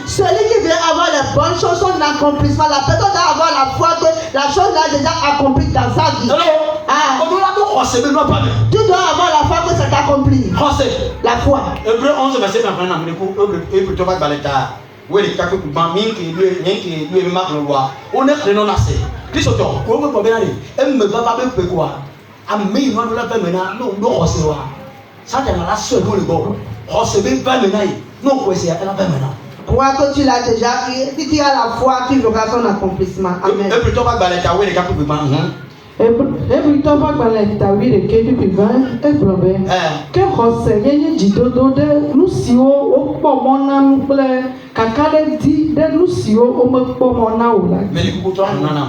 Celui qui veut avoir les bonnes choses, son accomplissement, la personne doit avoir la foi que la chose l'a déjà accomplie dans sa vie. Tu dois avoir la foi que c'est accompli. La foi. Hébreu 11 verset 21. Oui, les cas que tu m'as mis qui lui marque le roi. On est non assez. Christ autant. Comment vous pouvez aller? Elle me va pas me faire quoi? À mes mains de la paix maintenant, non, recevoir. Ça t'es la seule pour le bon. Recevoir pas maintenant. Non, quoi, c'est la paix maintenant. Quoi que tu l'as déjà, si tu as la foi, tu verras son accomplissement. Amen. Et plutôt pas balai ta oui, les cas que tu m'as. Et plutôt pas balai ta oui, les cas que tu m'as. Et problème. Que recevoir dit de nous si au mon âme plaît. Kakale dit de nous si au me pour mon âme. Mais les coups non.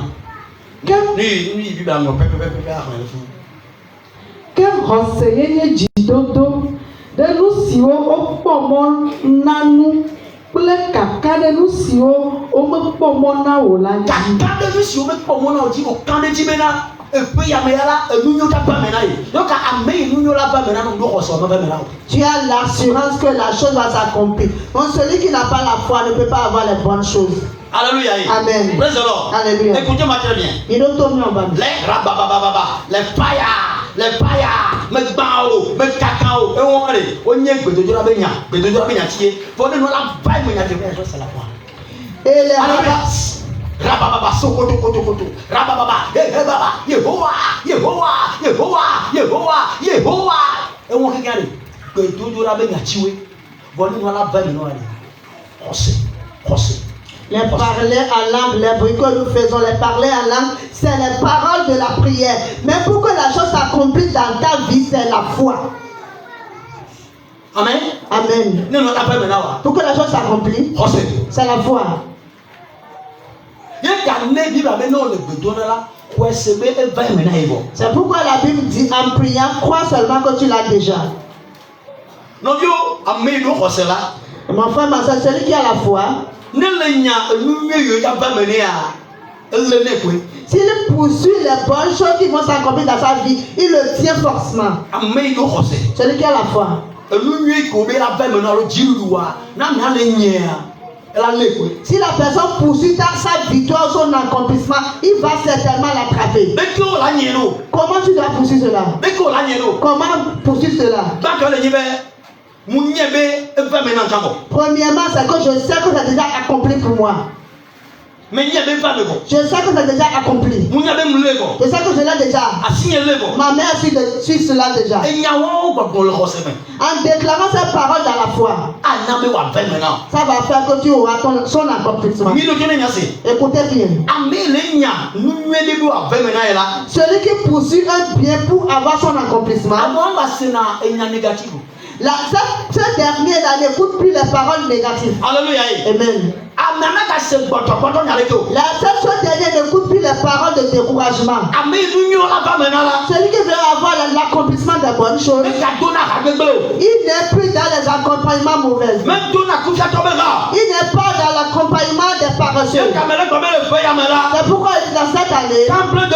Ni vivre dans mon peuple. Que renseigner Jidodo de nous si au pommon nanou. Kaka de nous si on me pomona ou la kaka de nous si on me pomona ou dit au camp de Jimena et puis ya mela nous n'y a pas menaille donc à mais nous n'y a pas menaille nous recevons pas menaille. Tu as l'assurance que la chose va s'accomplir. Donc celui qui n'a pas la foi ne peut pas avoir les bonnes choses. Alléluia. Amen. Praise the Lord. Alléluia. Écoutez-moi très bien. Il doit tomber en bas. Les rababababa, les paillas, mes bao, mes cacao, et on allait, on y est, de la baignade, pour nous la paille, c'est la foi. Et les rabababa, sokoto, rabababa, baba, Yehowa, et on regarde, que tout la baignade, pour nous la paille, nous allons. Les parler en langue, les bruits que nous faisons, les parler en langue, c'est les paroles de la prière. Mais pour que la chose s'accomplisse dans ta vie, c'est la foi. Amen. Amen. Pour que la chose s'accomplisse, c'est la foi. C'est pourquoi la Bible dit en priant, crois seulement que tu l'as déjà. Mon frère, ma soeur, celui qui a la foi, s'il poursuit les bonnes choses qui vont s'accomplir dans sa vie, il le tient forcément. Celui qui a la foi. Si la personne poursuit sa victoire, son accomplissement, il va certainement l'attraper. Comment tu dois poursuivre cela? Comment poursuivre cela? Premièrement, c'est que je sais que c'est déjà accompli pour moi. Je sais que c'est déjà accompli. Je sais que je l'ai déjà. Ma mère suit cela déjà. En déclarant ces paroles dans la foi, ça va faire que tu auras son accomplissement. Écoutez bien. Celui qui poursuit un bien pour avoir son accomplissement, ce dernier n'écoute plus les paroles négatives. Alléluia. Amen. La seule chose dernière n'écoute plus les paroles de découragement. Celui qui veut avoir l'accomplissement des bonnes choses, il n'est plus dans les accompagnements mauvais. Il n'est pas dans l'accompagnement des paresseux. C'est pourquoi dans cette année, les enfants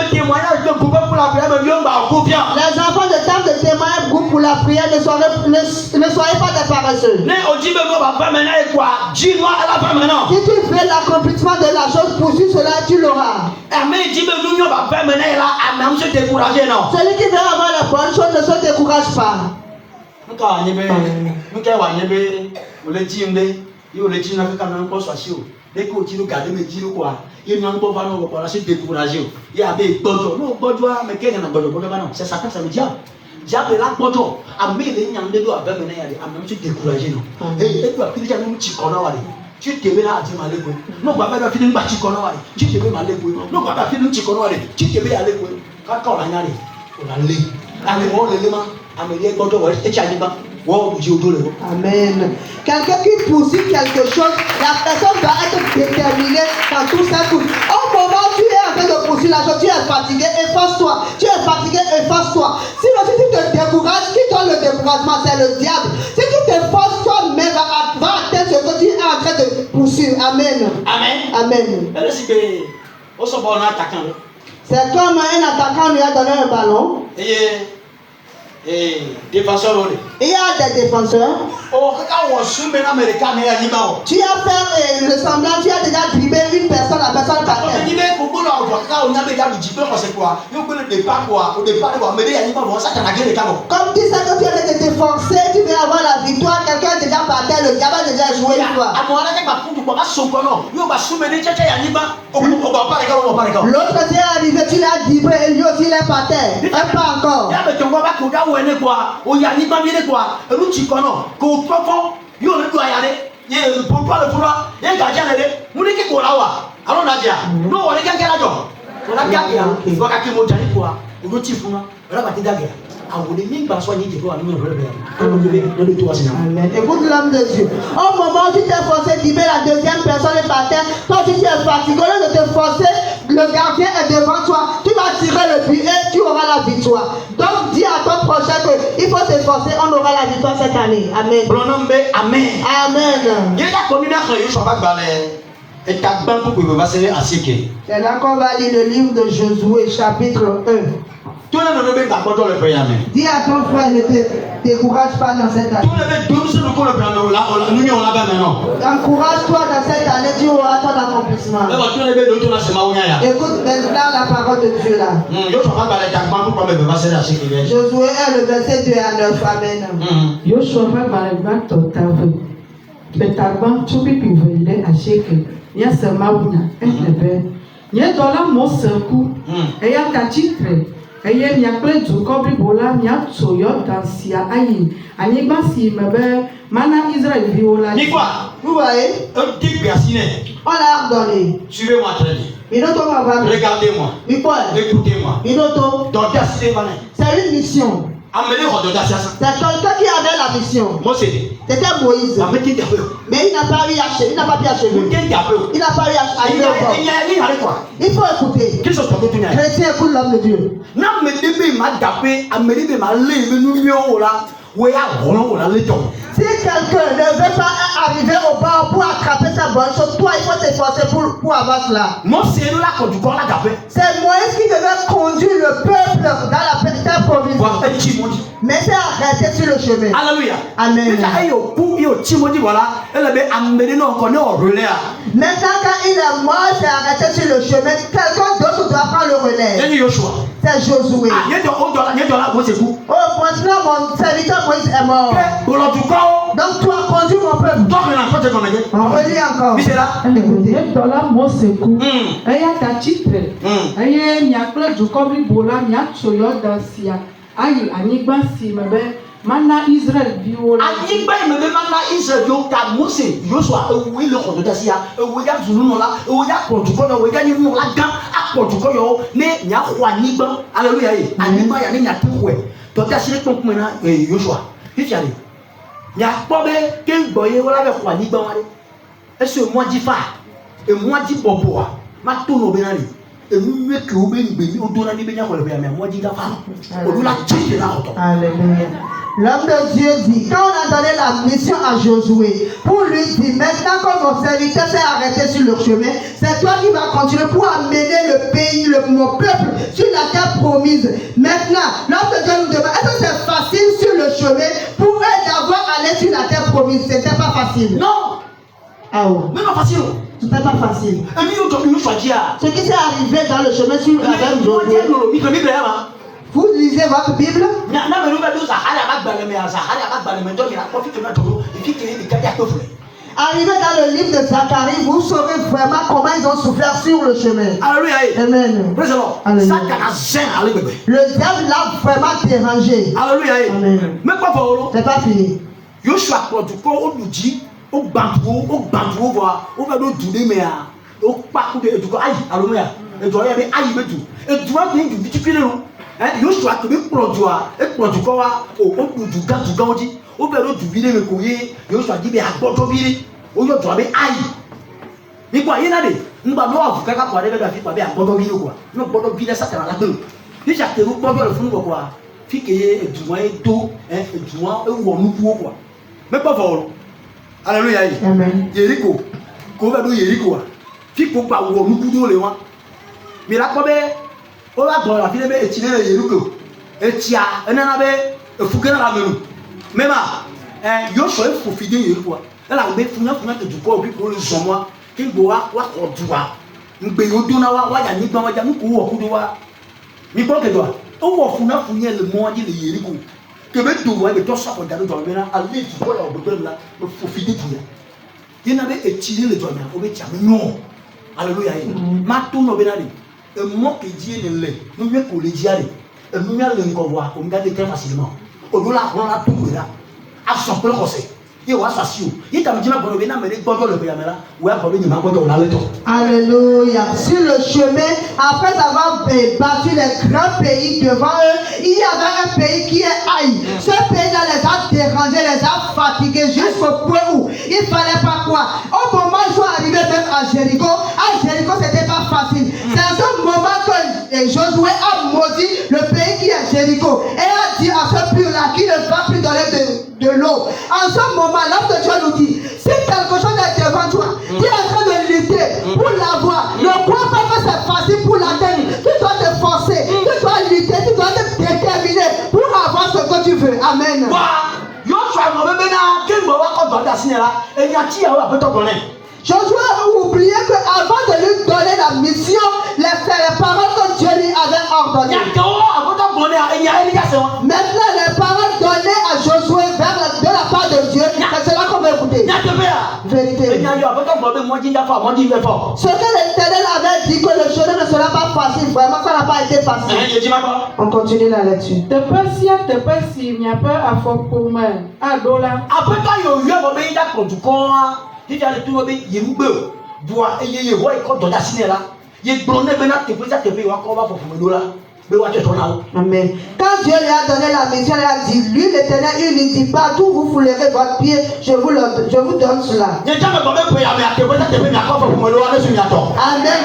de temps de témoignage groupe pour la prière ne soyez pas des paresseux. Si tu veux l'accomplissement de la chose, poursuis cela, tu l'auras. Celui qui veut avoir la bonne chose ne se décourage pas. C'est Satan, c'est le diable. Diable là, poto, amé les nyamde do abe mena yale, amé tu découragé non. Et tu as pris nous ti kono wale. Tu te mets là à dire malego. Non ba ba fini ba ti kono wale. Tu te mets malego. Non ba ba fini ti kono wale. Tu te mets alego. Ka ka ola nyare. Ola le. Ale wo le ma, amé les poto wale e ti ajiba. Amen. Quelqu'un qui poursuit quelque chose, la personne doit être déterminée dans tout ça. Au moment où tu es en train de poursuivre la chose, tu es fatigué, efface-toi. Tu es fatigué, efface-toi. Sinon, si tu te décourages, qui donne le découragement? C'est le diable. Si tu te forces toi-même, va atteindre ce que tu es en train de poursuivre. Amen. Amen. Amen. C'est comme un attaquant lui a donné un ballon. Et défenseur. Il y a des défenseurs. Tu as fait le semblant, tu as déjà dribblé une personne, la personne par terre. Comme tu sais que tu as été défoncé, tu veux avoir la victoire, quelqu'un est déjà par terre, le diable a déjà joué une fois. L'autre s'est arrivé, tu l'as dribblé et lui aussi il est par terre. Un pas encore. Écoute l'homme de Dieu. Au moment où tu t'es forcé d'aimer la deuxième personne est par terre, toi tu es fatigué, au lieu de te forcer, le gardien est devant toi, tu vas tirer le but et tu auras la victoire. Donc dis à ton prochain s'efforcer, on aura la victoire cette année. Amen. Amen. Amen. C'est là qu'on va lire le livre de Josué, chapitre 1. Dis à ton frère, ne te décourage pas dans cette année. Encourage-toi dans cette année, tu auras ton accomplissement. Écoute maintenant la parole de Dieu là. Josué 1, le verset 2 à 9. Amen. Joshua va totave. Betarban chupi pivoile asheke. Ya semaunya etebe. Nye dola moseku. Eya kachitre. Eye miakle dukɔ blibo la miatso Yɔdan sia ayi anyigba si me be mana Israelviwo la. Vous voyez? On l'a ordonné. Suivez-moi très bien. Regardez-moi. Écoutez-moi. C'est une mission. C'est quelqu'un qui avait la mission. C'était Moïse. Mais il n'a pas pu achever. Il n'a pas pu arriver au bord. Il faut écouter. Chrétien, écoute l'homme de Dieu. Si quelqu'un ne veut pas arriver au bord pour attraper sa bonne chose, toi il faut s'efforcer pour avoir cela. C'est Moïse qui devait conduire le peuple dans la terre promise. Mais c'est arrêté sur le chemin. Alléluia. Amen. Maintenant quand il est mort, c'est arrêté sur le chemin. Quelqu'un d'autre doit prendre le relais. C'est Josué. Oh, maintenant mon serviteur Moïse est mort. Donc tu as conduit mon peuple. On relit encore. Écoutez, dola moseku. Eya kachitre. Eye miakle dukɔ blibo la miatso Yɔdan sia ayi anyigba si me be mana Israelviwo la. Anyigba yi me be mana Israelviwo ka Mose Joshua ewu ile xɔ dada sia ewu ya zunu la ewu ya kplɔ dukɔ la ewu ya nye nu la gã akplɔ dukɔ yɔ ne miaxɔ anyigba. Alléluia ye. Anyigba ya ne miate xɔe. Dɔda si ne kpɔn kume na Joshua. Fifia de. Miakpɔ be keŋgbɔ ye wala be xɔ anyigba wa de. Esi emua dzi fa emua dzi bɔbɔa ma to no be na de. Alléluia. L'homme de Dieu dit, quand on a donné la mission à Josué, pour lui dire, maintenant que mon serviteur s'est arrêté sur le chemin, c'est toi qui vas continuer pour amener le pays, mon peuple, sur la terre promise. Maintenant, l'homme de Dieu nous demande, est-ce que c'est facile sur le chemin pour eux d'avoir allé sur la terre promise? C'était pas facile. Non. Ah ouais. Mais pas facile. C'était pas facile. Ce qui s'est arrivé dans le chemin sur la terre Josué. Vous lisez votre Bible? Arrivé dans le livre de Zacharie, vous saurez vraiment comment ils ont souffert sur le chemin. Amen. Le diable l'a vraiment dérangé. Amen. C'est pas fini. O gbantuwo voa o va do du de mea o pa ku de du ko ayi alomoya e do ya be ayi be du e du wa be du bi ti pele no Joshua ke be projua e projuko wa o du ga oji o be do du bi de me ko ye Joshua di be agbodo bi re o yo do be ayi ni ko ayi na de ngba no afu ka kwa de be da fi pa be agbodo bi ko no gbodo bi le sakara la gbe ni ja ke ru gbodo le fun ko kwa fi ke ye eduwa e do eduwa e wo nu ku ko me pa fo. Alléluia. Amen. Jericho. Ko va do Jericho a. Fi ko pa wo nu kudo le wa. Mi la ko be o la do la fi be etine le Jericho. Etia enana be efuke na la menu. Mema Joshua e fo fi de Jericho a. La be funya te du ko bi ko le zomo ki gbo wa ko duwa. Ngbe yo do na wa ya ni gba wa ja nu ko wo kudo wa. Mi ko ke do a. O wo funya le mo di le Jericho. Que me tout ouais mais toi ça pour garder dans le aller du quoi au besoin là faut fider tout il n'avait étiré le doigt au betia non alléluia ma tout no benali et moi qui dit le nous mieux que le diale et nous mieux le voir on garde très facilement au dollar on a tout là à son peu conseil il va s'assurer il t'a dit ma bonne bena mais bon le béamela ouais pour lui ma bonne on a le temps alléluia sur le chemin après avoir battu les grands pays devant eux il y avait un pays qui est haï ce pays là les a dérangés les a fatigués jusqu'au point où il fallait pas quoi au moment où ils sont arrivés même à Jéricho c'était pas facile c'est à ce moment que Josué a maudit le pays qui est Jéricho et a dit à ce pur là qui ne va plus l'eau. En ce moment, lorsque Dieu nous dit, si quelque chose est devant toi, tu es en train de lutter pour l'avoir. Ne crois pas que c'est facile pour l'atteindre. Tu dois te forcer, tu dois lutter, tu dois te déterminer pour avoir ce que tu veux. Amen. Josué a oublié qu'avant de lui donner la mission, les paroles que Dieu lui avait ordonnées. Maintenant, les paroles données à Josué de la part de Dieu, c'est cela qu'on va écouter. Vérité. Ce que l'Éternel avait dit que le chemin ne sera pas facile, vraiment ça n'a pas été facile. On continue la lecture. Amen. Quand Dieu lui a donné la mission, il a dit, lui l'Éternel, il lui dit, partout vous foulerez votre pied, je vous donne cela. Amen.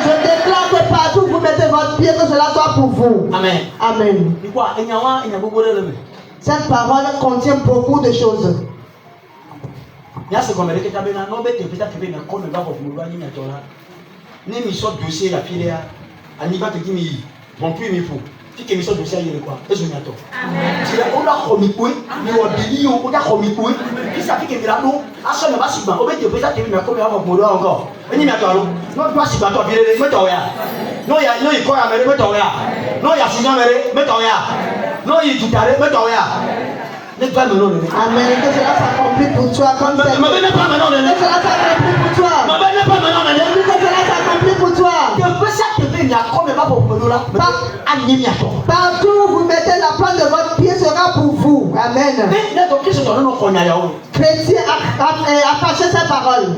Je déclare que partout vous mettez votre pied, que cela soit pour vous. Amen. Amen. Cette parole contient beaucoup de choses. Amen. Que cela s'accomplit pour toi comme c'est. Que cela s'accomplit pour toi. Que cela s'accomplit pour toi. Partout où vous mettez la plante de votre pied sera pour vous. Amen. Chrétien, attachez ces paroles.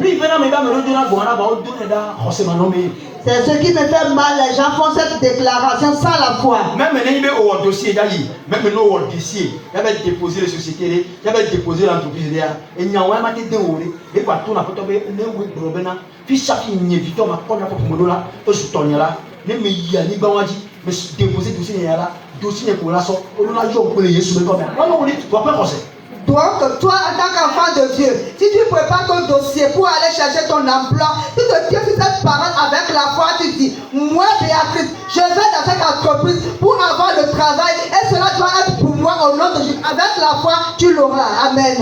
C'est ce qui me fait mal. Les gens font cette déclaration sans la foi. Même maintenant, au dossier, même au dossier, il y avait déposé les sociétés, il y avait déposé l'entreprise. Et il y a un matin de haut, et quoi, tout n'a pas tombé, ne oui, problème, puis chaque année, vite, on m'a pas pour là, et je tourne là, ne me y a ni bawadi, mais déposer dossier là, dossier pour la sorte, on a joué pour les yeux, mais non, non, on dit, tu vas pas penser. Donc, toi, en tant qu'enfant de Dieu, si tu prépares ton dossier pour aller chercher ton emploi, tu te tiens sur cette parole avec la foi, tu dis, moi, Béatrice, je vais dans cette entreprise pour avoir le travail et cela doit être pour moi au nom de Jésus. Avec la foi, tu l'auras. Amen.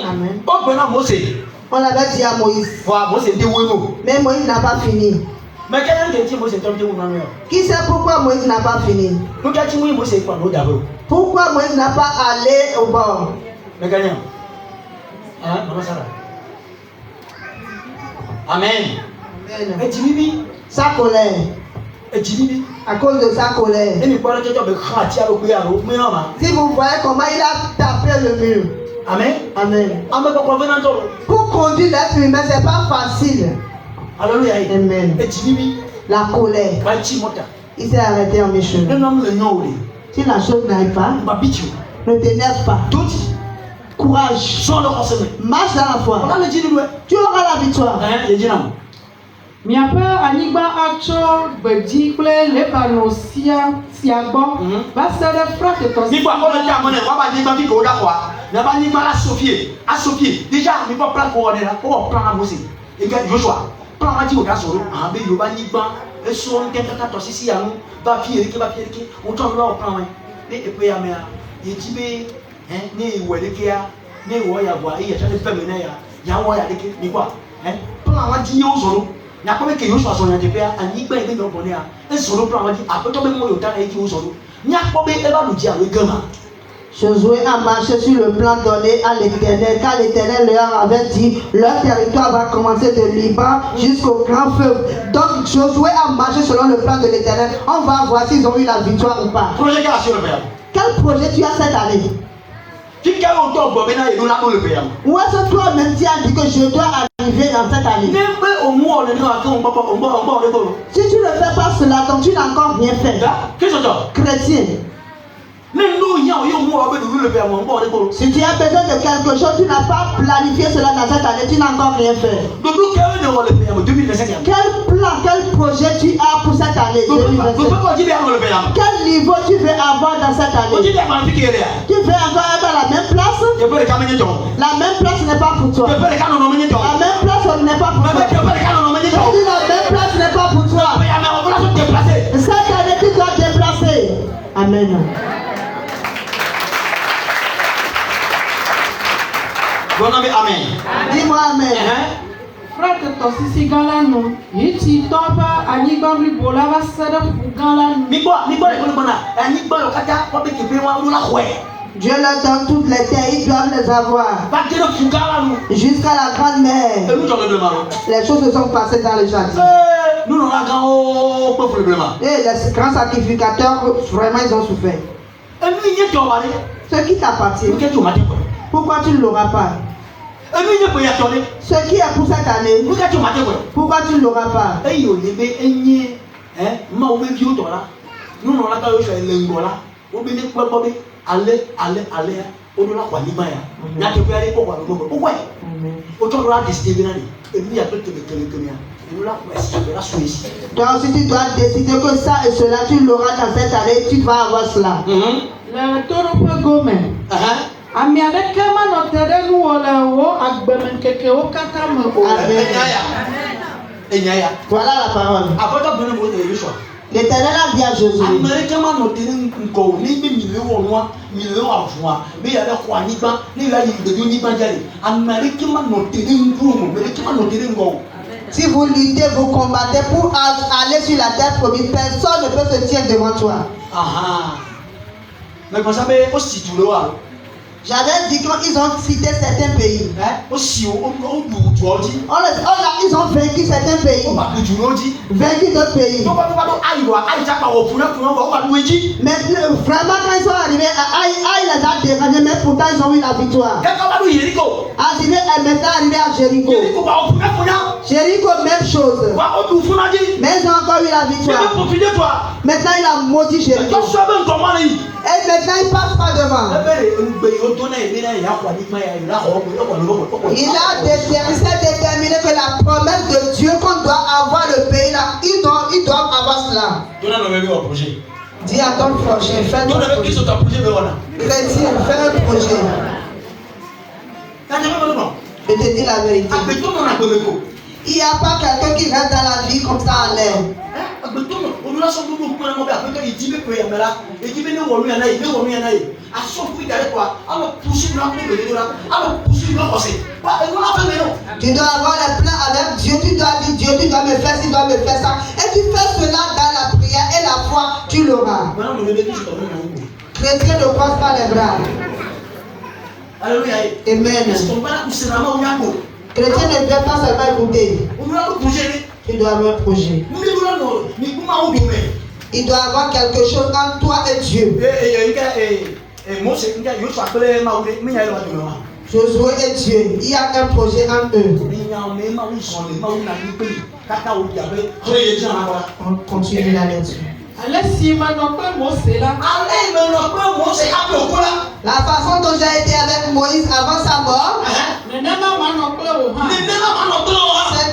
Amen. On l'avait dit à Moïse. Mais Moïse n'a pas fini. Qui sait pourquoi Moïse n'a pas fini? Pourquoi Moïse n'a pas allé au bord? Amen. Sa colère. À cause de sa colère. Si vous voyez comment il a tapé le mur. Amen. Amen. Pour conduire l'être humain, ce n'est pas facile. Alléluia. Amen. La colère. Il s'est arrêté en mi-chemin. Si la chose n'arrive pas, ne t'énerve pas. Courage. Marche dans la foi. Tu auras la victoire. Miaƒe anyigba atsɔ gbedzi kple lebano sia gbɔ va se ɖe Frate tɔsisi. Mi gbɔ akɔlɔ dza mɔnɛ waba anyigba fi ke wo da xɔa naba anyigba la asofie déjà mi gbɔ plan ko wɔ ne la ko wɔ plan na Mose ega Joshua plan ma dzi wo da sɔrɔ abe yoruba anyigba esɔ ŋkɛ kaka tɔsisi ya ŋu va fi erike wotɔ nu la wɔ plan wɛ ne eƒe ya mea yedzi be ne ewɔ erikea ne ewɔ ya bua eya tsɛ ne fɛn me ne ya wɔ ya erike mi gbɔ plan ma dzi ye wo sɔrɔ. Que Joshua son antépère, un igba et bien bonheur, un solo plan, après tomber mon yotan et qui vous solo. N'y a pas de eva nous dire le gamin. Josué a marché sur le plan donné à l'Éternel, car l'Éternel leur avait dit, leur territoire va commencer de Liban jusqu'au grand feu. Donc Josué a marché selon le plan de l'Éternel. On va voir s'ils ont eu la victoire ou pas. Projet sur le père. Quel projet tu as cette année? Où est-ce que toi-même tu as dit que je dois arriver dans cette année? Si tu ne fais pas cela, donc tu n'as encore rien fait. Chrétien. Si tu as besoin de quelque chose, tu n'as pas planifié cela dans cette année, tu n'as encore rien fait. Quel plan, quel projet tu as pour cette année? Quel niveau tu veux avoir dans cette année? Tu veux encore être dans la même place? La même place n'est pas pour toi. La même place n'est pas pour toi. La même place n'est pas pour toi. Cette année tu dois déplacer. Amen. Amen. Dis-moi amen. Frère que ton sisi galano, yiti topa anigba ribola va sera galano. Dieu leur donne toutes les terres, ils doivent les avoir. Jusqu'à la grande mer. Les choses se sont passées dans le jardin. Et les grands sacrificateurs, vraiment, ils ont souffert. Ce qui t'appartient, pourquoi tu ne l'auras pas? Ce qui est pour cette année, pourquoi tu ne l'auras pas? Toi aussi tu dois décider que ça et cela tu l'auras dans cette année, tu vas avoir cela. Le taureau peut gommer. Ami avec kema no tere nu wala wo agbemen keke wo kaka me o. Voilà la parole. L'Éternel a dit à Josué. Si vous luttez, vous combattez pour aller sur la terre promise, personne ne peut se tenir devant toi. J'avais dit qu'ils ont cité certains pays. Ils ont vaincu certains pays. Vaincu d'autres pays. Mais vraiment quand ils sont arrivés à Aïe, Aïe les a dérangés, mais pourtant ils ont eu la victoire. Maintenant arrivé à Jéricho. Jéricho, même chose. Mais ils ont encore eu la victoire. Maintenant il a maudit Jéricho. Et maintenant il passe pas devant. Il a déterminé que la promesse de Dieu qu'on doit avoir le pays là, ils doivent avoir cela. Dis à ton prochain, fais un projet. Chrétien, fais un projet. Je te dis la vérité. Il n'y a pas quelqu'un qui reste dans la vie comme ça en l'air. Tu dois avoir les plans avec Dieu. Tu dois dire Dieu, tu dois me faire ci, tu dois me faire ça. Et tu fais cela dans la prière et la foi, tu l'auras. Chrétien ne croise pas les bras. Amen. Chrétien ne doit pas seulement écouter. Tu dois avoir un projet. Il doit avoir quelque chose entre toi et Dieu. Josué et Dieu, il y a un projet entre eux. On continue la lecture. La façon dont j'ai été avec Moïse avant sa mort, c'est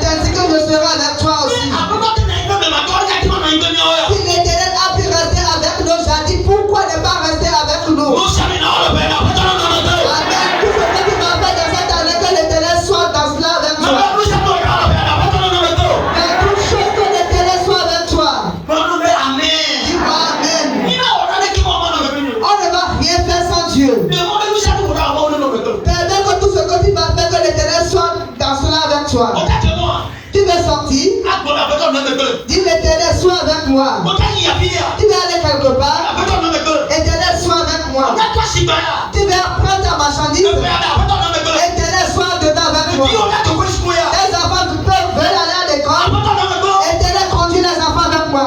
ainsi que je serai avec toi aussi. Si l'Éternel a pu rester avec nos jardins, pourquoi ne pas rester avec nous? Amen. Tout ce que tu m'as fait dans cette année, que l'Éternel soit dans cela avec toi. Mais toute chose que l'Éternel soit avec toi. Dis-moi amen. On ne va rien faire sans Dieu. Permets que tout ce que tu vas faire, que l'Éternel soit dans cela avec toi. Tu veux sortir? Dis l'Éternel soit avec moi. Tu veux aller quelque part? L'Éternel soit avec moi. Tu veux prendre ta marchandise? L'Éternel soit dedans avec moi. Les enfants veulent aller à l'école? L'Éternel conduit les enfants avec moi.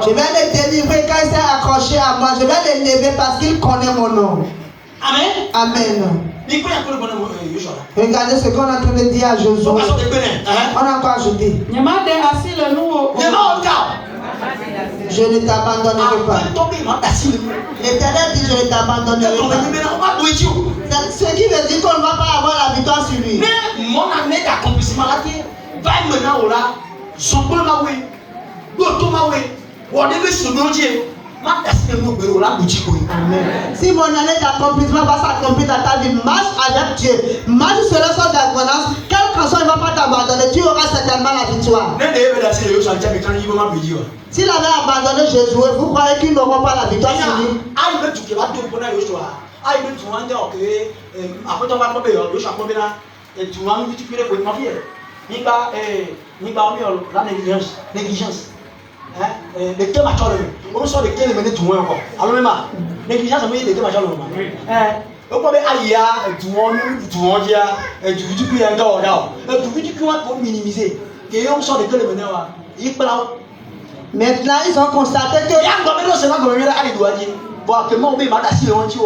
Je vais les délivrer quand il s'est accroché à moi. Je vais les lever parce qu'il connaît mon nom. Amen. Amen. Regardez ce qu'on est en train de dire à Josué. On a encore ajouté. Je ne t'abandonnerai pas. L'Éternel dit je ne t'abandonnerai pas. Ce qui veut dire qu'on ne va pas avoir la victoire sur lui. Mais mon année d'accomplissement là, va maintenant au là, son bon là oui, l'auto là oui, on devait se noyer. Si mon année d'accomplissement va s'accomplir dans ta vie, marche avec Dieu, marche selon son ordonnance, quelle façon il ne va pas t'abandonner, tu auras certainement la victoire. S'il avait abandonné Jésus, vous croyez qu'ils n'auront pas la victoire sur lui? Les deux machins, on sort de quel mener tout le monde encore. Alors même, négligence, ça veut dire les deux machins. On peut aller à tout le monde, du coup, il y a un gars là. Du coup, pour minimiser, et on sort de quel mener, il parle. Maintenant, ils ont constaté que. Il y a un domaine où c'est là qu'on vient à l'Édouardie. Voir que mon bébé m'a assis le wanti,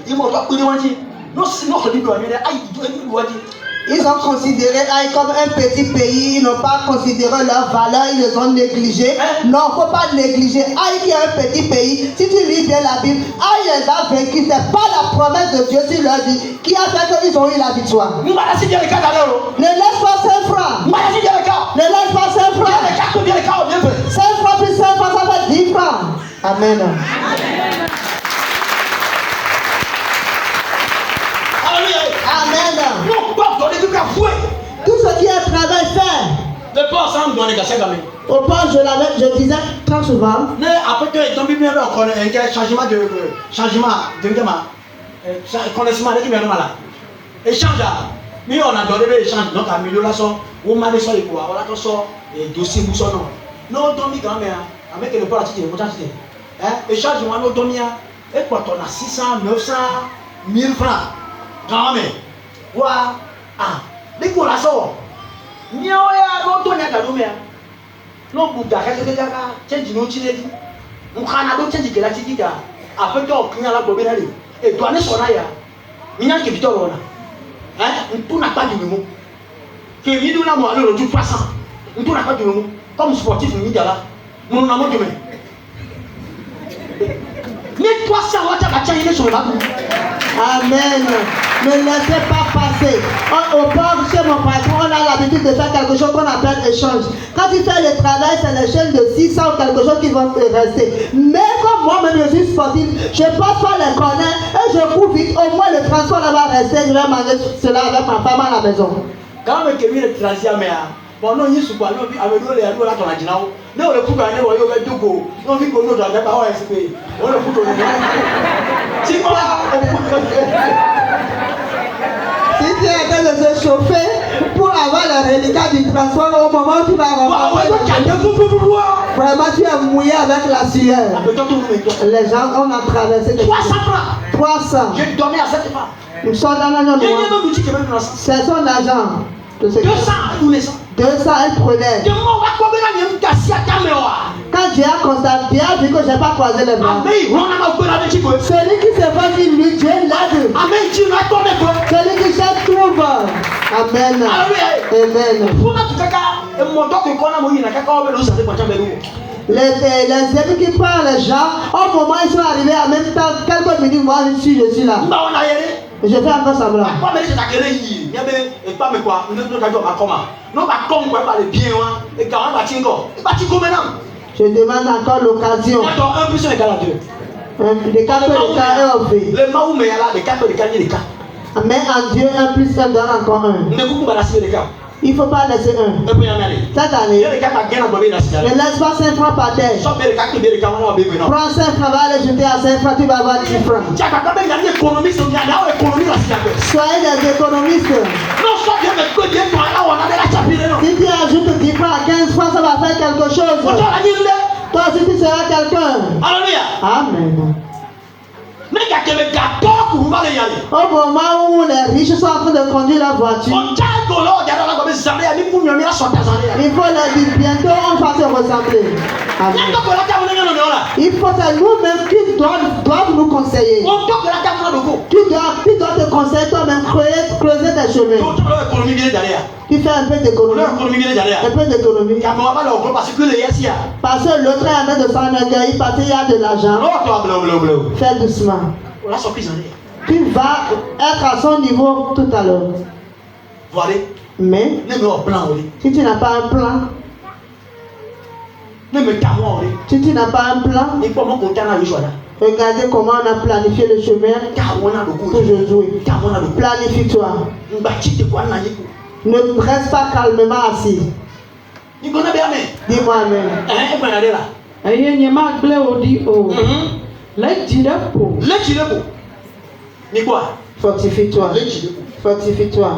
il m'a pas pris le wanti. Non, c'est notre livre, il y a l'Édouardie. Ils ont considéré Haïti comme un petit pays, ils n'ont pas considéré leurs valeurs, ils les ont négligés. Non, il ne faut pas négliger. Haïti est un petit pays. Si tu lis bien la Bible, Haïti les a vaincus. Ce n'est pas la promesse de Dieu sur leur vie qui a fait qu'ils ont eu la victoire. Ne laisse pas 5 francs. Ne laisse pas 5 francs. 5 francs plus 5 francs, ça fait 10 francs. Amen. Amen. Tout ce qui est travail fait. Au point, je disais très souvent. Après que tu as bien un changement de connaissement de échange. Mais on a donné l'échange, donc amélioration, on m'a laissé les poids, voilà, et dossier bousson. Non, on tombe quand même, avec le poids, échange, on a tombe, et quoi, on a 600, 900, 1000 francs. Quand même, voilà, dès qu'on la sort, il y a un autre qui a gagné. Non, vous avez dit que vous avez dit que après que vous avez dit et vous avez dit que vous avez dit que vous n'avez pas de mémoire. Que vous avez dit que 300. Vous n'avez pas de mémoire. Comme sportif, vous avez dit que vous n'avez pas de mémoire. Mais 300 watts sur le bateau. Amen. Ne laissez pas passer. Au port, chez mon patron, on a l'habitude de faire quelque chose qu'on appelle échange. Quand tu fais le travail, c'est l'échelle de 600 ou quelque chose qui va rester. Mais comme moi-même je suis sportif, je passe par les corners et je cours vite. Au moins le transport là va rester. Je vais manger cela avec ma femme à la maison. Quand même, que le transport, mais bon, non, il se passe. Non, avec nous, les amis, là, on a dit non. Non, le couple, on a dit tout go. Non, il faut nous donner pas OSP. On le couple, on a dit. C'est quoi? Si tu es en train de se chauffer pour avoir le reliquat du transport au moment où tu vas rentrer, vraiment tu es mouillé avec la sueur. Les gens, on a traversé des 300 francs. 300. J'ai dormi à 7 francs. Nous sommes dans l'argent. C'est son argent. 200 tous les ans. 200, elle prenait. Quand Dieu a constaté, Dieu a dit que je n'ai pas croisé les bras. Celui qui se voit sur lui, Dieu l'aide. Celui qui se trouve. Amen. Amen. Les élus qui parlent les gens, au moment où ils sont arrivés en même temps, quelques minutes, moi je suis là. Je fais encore semblant. Je demande encore l'occasion. Les 4 de cas est offert. Mais en Dieu, 1 plus 1 donne encore 1. Il ne faut pas laisser 1. Cette année, ne laisse pas 5 francs par terre. Prends 5 francs, va aller jeter à 5 francs, tu vas avoir 10 francs. Soyez des économistes. Si tu ajoutes 10 francs à 15 francs, ça va faire quelque chose. Toi aussi, tu seras quelqu'un. Amen. Au moment où les riches sont en train de conduire la voiture, il faut leur dire bientôt on va se ressembler. Amen. Il faut que nous-mêmes qui doivent nous conseiller. Tu dois te conseiller toi-même. creuser des chemins. Tu fais un peu d'économie. Un peu d'économie. Parce que l'autre est en train de s'enorgueillir parce qu'il y a de l'argent. Fais doucement. Tu vas être à son niveau tout à l'heure. Mais si tu n'as pas un plan, si tu n'as pas un plan, regardez comment on a planifié le chemin pour Josué. Planifie-toi. Ne reste pas calmement assis. Dis-moi amen. Fortifie-toi. Fortifie-toi.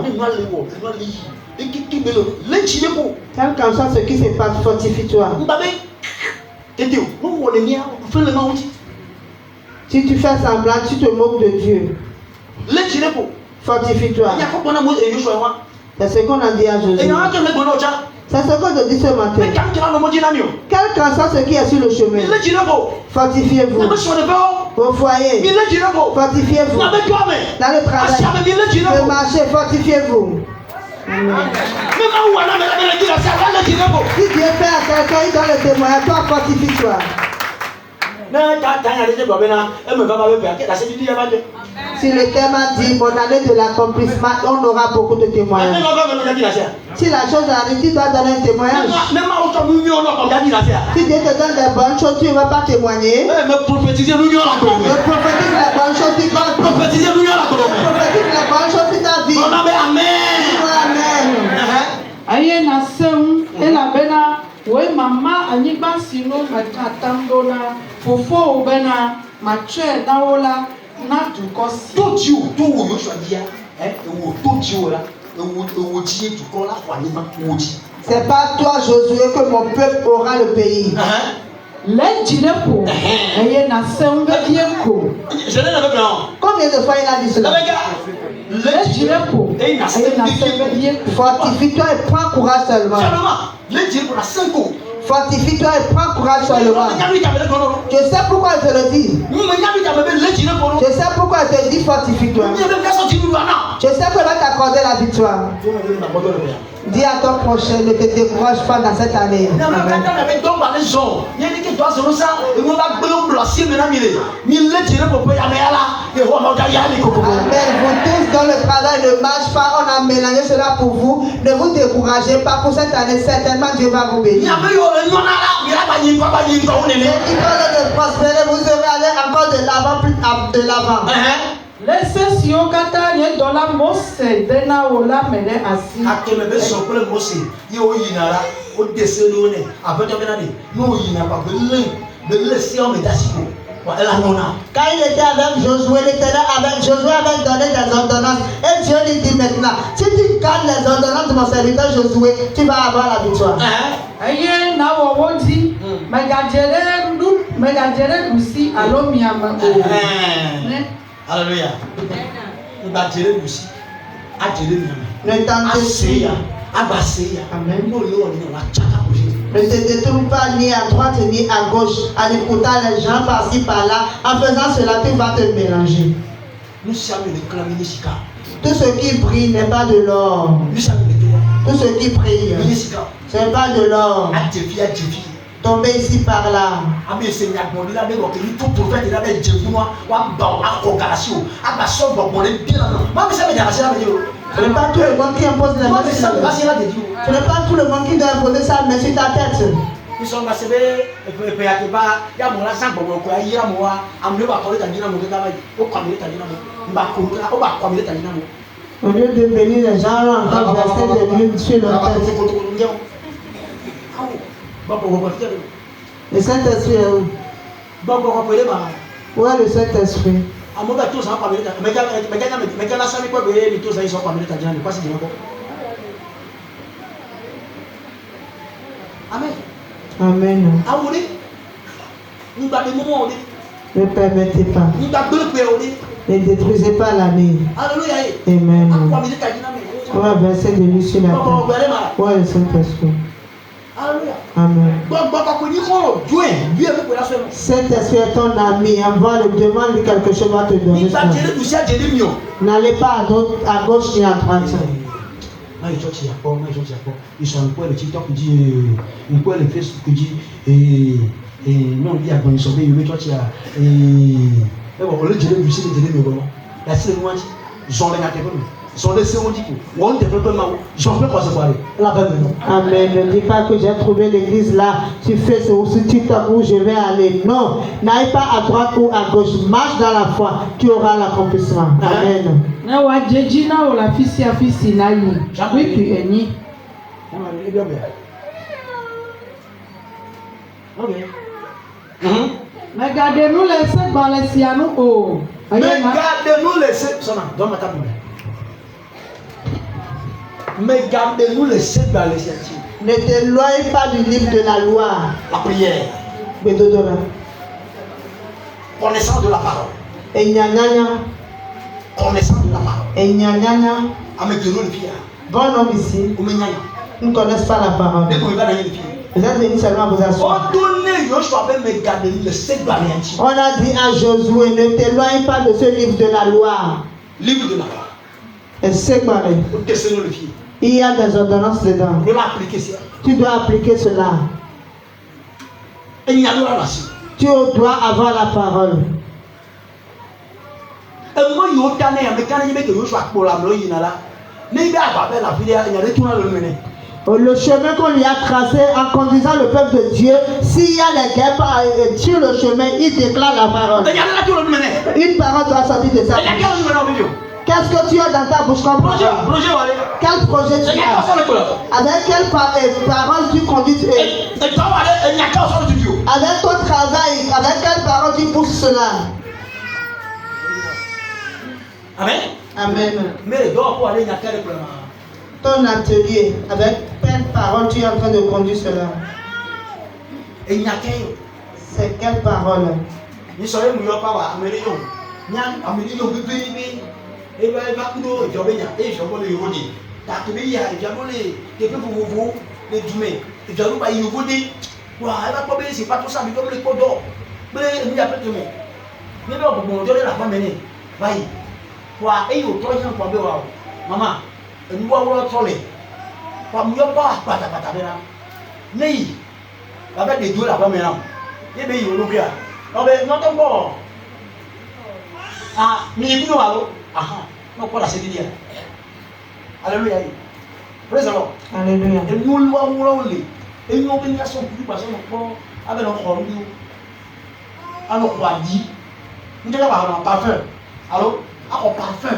Quel qu'en soit ce qui se passe, fortifie-toi. Si tu fais semblant, tu te moques de Dieu. Fortifie-toi. C'est ce qu'on a dit à Josué. C'est ce qu'on te dit ce matin. Quel qu'en soit ce qui est sur le chemin, fortifiez-vous. Vos foyers, fortifiez-vous. Dans le travail, le marché, fortifiez-vous. Si Dieu fait à quelqu'un, il donne le témoignage, toi fortifie-toi. Si le thème a dit mon année de l'accomplissement, on aura beaucoup de témoignages. Si la chose arrive, tu dois donner un témoignage. Si Dieu te donne des bonnes choses, tu ne vas pas témoigner. Prophétiser les bonnes choses, tu vas prophétiser les bonnes choses, tu ta vie. Amen. Oui, maman, aniba sino matatandona, fofo ubena, mache daola, na tu kosi. Tout Dieu, tout où je choisis, tout Dieu là, tu colles la c'est pas toi, Josué, que mon peuple aura le pays. Combien de fois il a dit cela? Fortifie-toi et prends courage seulement. Fortifie-toi et prends courage seulement. Je sais pourquoi je te le dis. Je sais pourquoi je te dis fortifie-toi. Je sais que va t'accorder la victoire. Dis à ton prochain, ne te décourage pas dans cette année. Amen. Vous tous dans le travail ne marche pas, on a mélangé cela pour vous. Ne vous découragez pas pour cette année, certainement Dieu va vous bénir. Il de prospérer, vous serez allé encore de l'avant, plus de l'avant. Laissez si on kata ni dola mose dena ola mene asi. Akemebe sopre mose yo yinara o deselo ne abeto benade no yinara bele si on medasiko. Quand il était avec Josué, l'Éternel avec Josué avait donné des ordonnances. Et Dieu lui dit maintenant, si tu gardes les ordonnances de mon serviteur Josué, tu vas avoir la victoire. Aye na wawodi megajere lusi alomiama. Alléluia. Nous va gérer aussi. À gérer ne t'entendez Amen. Ne te détourne pas ni à droite ni à gauche en écoutant les gens par-ci par-là. En faisant cela, tu vas te mélanger. Nous sommes réclamés ici. Tout ce qui brille n'est pas de l'or. Tout ce qui brille, ce n'est pas de l'or. Tomber ici par là. Ce n'est pas tout le monde qui impose les mains. Ce n'est pas tout le monde qui doit imposer sa main sur ta tête. Au lieu de bénir les gens, on va verser de l'huile sur leur tête. Le Saint-Esprit est où? Où est le Saint-Esprit? Amen. Amen. Ne permettez pas. Ne détruisez pas l'année. Amen. On va verser de l'huile sur la tête. Où est le Saint-Esprit? Amen. Saint-Esprit est ton ami. Envoie le demande quelque chose va te donner. N'allez pas à gauche ni à droite. Ils sont un peu le TikTok qui dit, un peu le Facebook qui dit, non, il y a bon, ils sont bien, ils bon, le Dieu du ciel, il dit, la seule moi, j'en ai un peu. Amen. Ne dis pas que j'ai trouvé l'église là, tu fais ce aussi TikTok où je vais aller. Non, n'aille pas à droite ou à gauche. Marche dans la foi, tu auras l'accomplissement. Amen. Mais gardez-nous les sept dans les sianou. Oh. Mais gardez-nous les sept. Donne-moi ta Bible. Mais gardez-nous les sept dans les sianou. Ne t'éloigne pas du livre de la loi. La prière. Connaissance de la parole. Et connaissance de la parole. Et bon homme ici. Ils ne connaissent pas la parole. Vous êtes venus seulement vous asseoir. On a dit à Josué, ne t'éloigne pas de ce livre de la loi. Livre de la loi. Et c'est quoi? Il y a des ordonnances dedans. Tu dois appliquer cela. Tu dois avoir la parole. Le chemin qu'on lui a tracé en conduisant le peuple de Dieu, s'il y a des guerres sur le chemin, il déclare la parole. Une parole doit sortir de sa bouche. Qu'est-ce que tu as dans ta bouche comme projet? Quel projet tu as? Avec quelle parole tu conduis? Avec ton travail, avec quelle parole tu pousses cela? Amen. Amen. Ton atelier, avec quelle parole tu es en train de conduire cela? C'est quelle parole? Maman, nous voulons troller. Comme nous pas mais avec des deux là-bas maintenant. Et bien, il y a bien. Non, mais non, pas. Ah, mais il faut alors. Ah, non, pas la série. Alléluia. Praise the Lord. Alléluia. Et nous voulons les. Et nous avons une façon plus parce que nous avec notre corps. Alors, on va dire. Nous devons avoir un parfum. Alors, un parfum.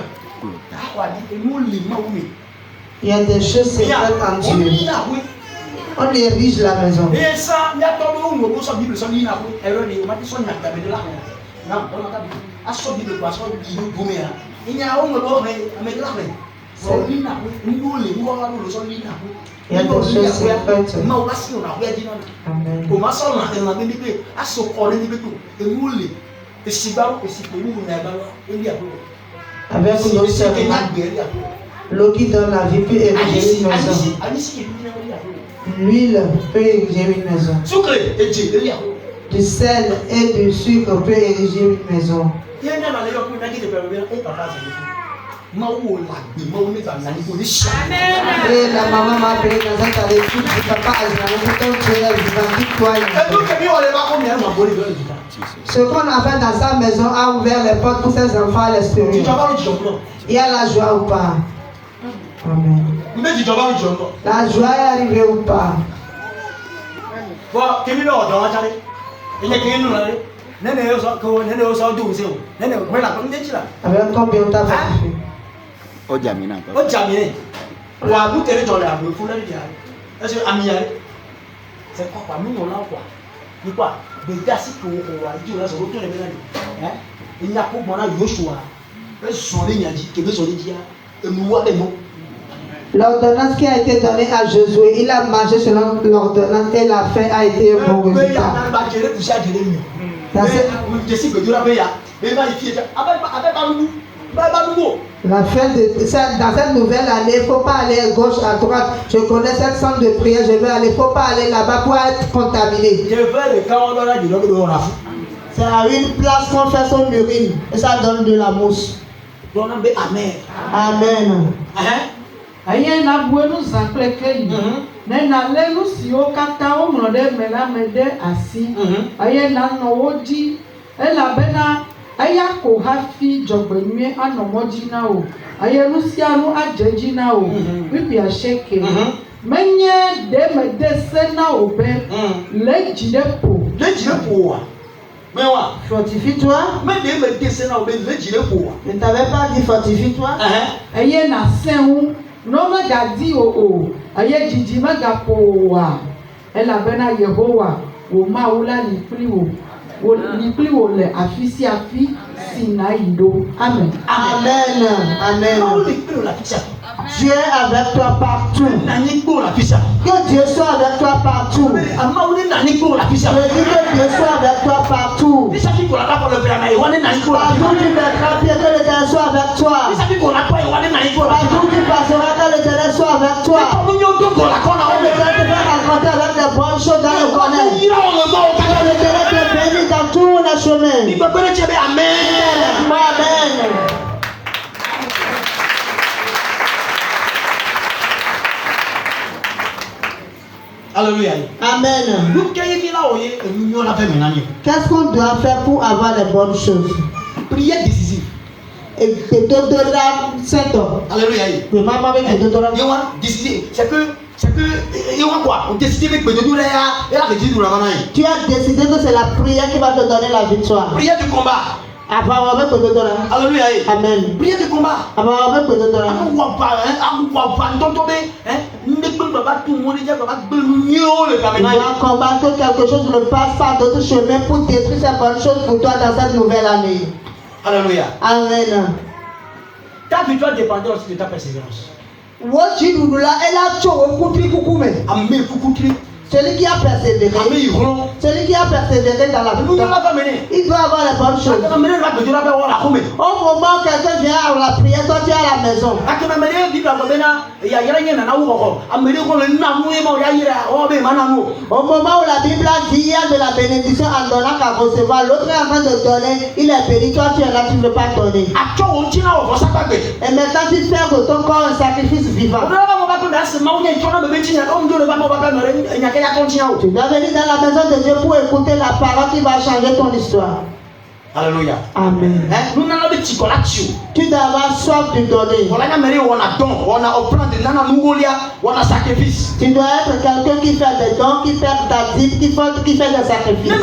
Il y a des choses secrètes en Dieu. On érige la maison. Et ça, il y a tout le monde qui Bible. Avec nos serments, l'eau qui donne la vie peut ériger une maison. L'huile peut ériger une maison. Du sel et du sucre peut ériger une maison. Et la maman m'a appelé dans un cas d'étude du papa ce qu'on a fait dans sa maison a ouvert les portes pour ses enfants à l'extérieur. Il y a la joie ou pas? Amen. La joie est arrivée ou pas? Avec combien t'as fait? C'est quoi nous on a quoi? Ni quoi? Il y a pas Joshua. L'ordonnance qui a été donnée à Josué, il a marché selon l'ordonnance et la fin a été un bon résultat. La fin dans cette nouvelle année, il ne faut pas aller à gauche, à droite. Je connais cette centre de prière, je vais aller. Il ne faut pas aller là-bas pour être contaminé. C'est à une place qu'on fait son urine et ça donne de la mousse. Amen. Amen. Aïe na bueno zakle kei. Na lenu si o kata o mlo de mela mede asi. Aïe na no odi. Ela bena aya ko hafi jogbenue anomoji na o. Aïe nu si anu ajeji na o. Bibi a sheke. Menye de mede sena obe. Le jidepo. Le jidepo. Mais ouais. Fortifie-toi. Mais de me descendre au bébé, je le vois. Ne t'avais pas dit fortifie-toi. Aïe na seun. No magadi o. Aye jiji magapoa. Ela bena Yehowa. Wo ma wula ni pliwo. Wo ni pliwo le afisi afi sinaido. Amen. Amen. Amen. Dieu est avec toi partout. Que Dieu soit avec toi partout. Je dis que Dieu soit avec toi partout. Partout tu mettras pied, que l'Éternel soit avec toi. Partout tu passeras, que l'Éternel soit avec toi. Que l'Éternel te fait rencontrer avec des bonnes choses dans le connaître. Que l'Éternel te bénisse dans tous les chemins. Amen. Alléluia. Amen. Qu'est-ce qu'on doit faire pour avoir les bonnes choses? Prière décisive. Et te donnera 7 ans. Alléluia. Mais maman avec te donnera. C'est que on décide avec tu as décidé que c'est la prière qui va te donner la victoire. Prière du combat. Alléluia. Amen. Prière de combat. Tu dois combattre quelque chose ne passe pas d'autre chemin pour détruire ces bonnes choses pour toi dans cette nouvelle année. Alléluia. Amen. Ta victoire dépendra aussi de ta persévérance. Celui qui a persévéré, celui qui a persévéré dans la victoire, il doit avoir les bonnes choses. Au moment où quelqu'un vient à la prière, toi tu es à la maison. Au moment où la Bible a dit il y a de la bénédiction en donnant qu'à recevoir, l'autre est en train de donner, il est béni, toi tu es là, tu ne veux pas donner. Et maintenant tu fais de ton corps un sacrifice vivant. Tu dois venir dans la maison de Dieu pour écouter la parole qui va changer ton histoire. Alléluia. Amen. Tu dois avoir soif de donner. Tu dois être quelqu'un qui fait des dons, qui fait ta dîme, qui fait des sacrifices.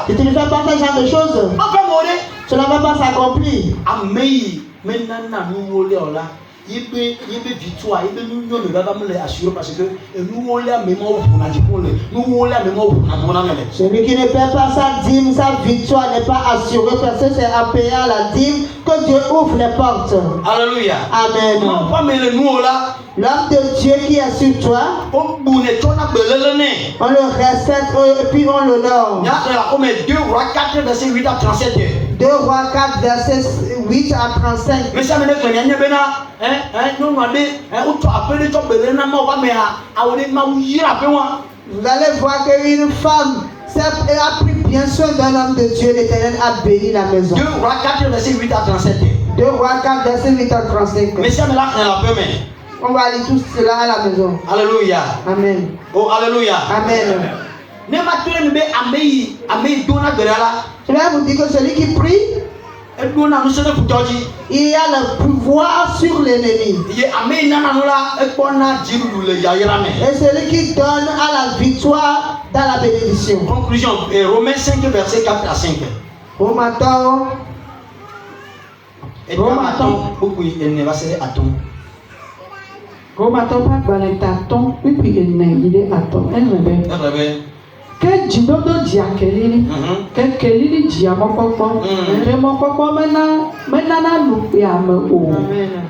Si tu ne fais pas ce genre de choses, cela ne va pas s'accomplir. Victoire, parce que celui qui ne paie pas sa dîme, sa victoire n'est pas assurée parce que c'est en payant la dîme que Dieu ouvre les portes. Alléluia. Amen. L'homme de Dieu qui est sur toi, on le respecte et puis on l'honore. 2 Rois 4 verset 8 à 37. 2 Rois 4 verset 8 à 35. Mais ça me dit que vous allez voir qu'une femme a pris bien soin d'un homme de Dieu. L'Éternel a béni la maison. 2 Rois 4 verset 8 à 37. 2 Rois 4 verset 8 à 35. Mais ça me l'a on va aller tout cela à la maison. Alléluia. Amen. Oh, alléluia. Amen. Je vais vous dire que celui qui prie, il a le pouvoir sur l'ennemi. Et celui qui donne à la victoire dans la bénédiction. Conclusion, Romains 5 verset 4 à 5. Romains pas balentaton, puis il est à ton. Que jidodo dia kelili, que kelili dia mokoko, mokoko mena na lupi ame o.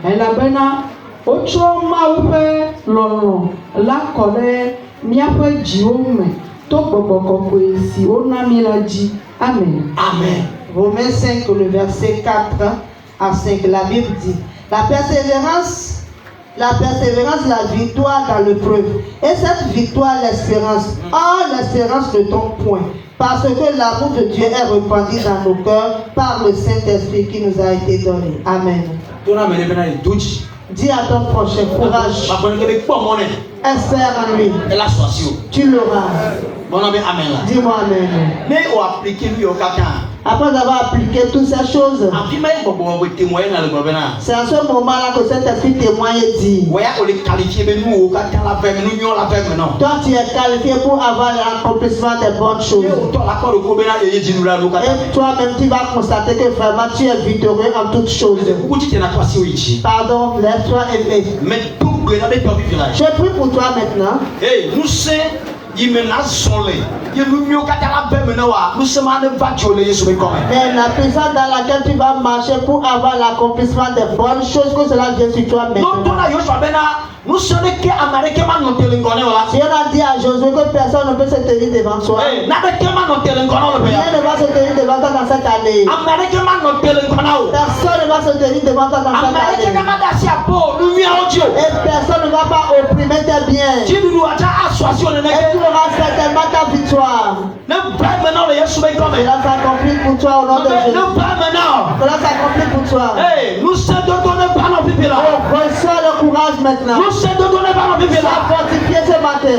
Ela bena otro ma upe lolo la kole miape jiome to boboko esi ona miraji. Amen. Amen. Romains 5 le verset 4 à 5. La Bible dit, la persévérance, la victoire dans l'épreuve. Et cette victoire, l'espérance. Or, l'espérance ne tombe point. Parce que l'amour de Dieu est répandu dans nos cœurs par le Saint-Esprit qui nous a été donné. Amen. Dis à ton prochain, courage. Espère en lui. Tu l'auras. Dis-moi amen. Après avoir appliqué toutes ces choses, c'est à ce moment-là que cet esprit témoigne et dit, toi tu es qualifié pour avoir l'accomplissement des bonnes choses. Et toi-même tu vas constater que vraiment tu es victorieux en toutes choses. Pardon, lève-toi et fais. Je prie pour toi maintenant. Mais la puissance dans laquelle tu vas marcher pour avoir l'accomplissement des bonnes choses, que cela vient sur toi maintenant. Si on a dit à Josué que personne ne peut se tenir devant toi, rien ne va se tenir devant toi dans cette année. Personne ne va se tenir devant toi dans cette année. Et personne ne va pas opprimer tes biens. Et tu auras certainement ta victoire. Cela s'accomplit pour toi au nom de Jésus. Cela s'accomplit pour toi. Reçois le courage maintenant. Sois fortifié ce matin.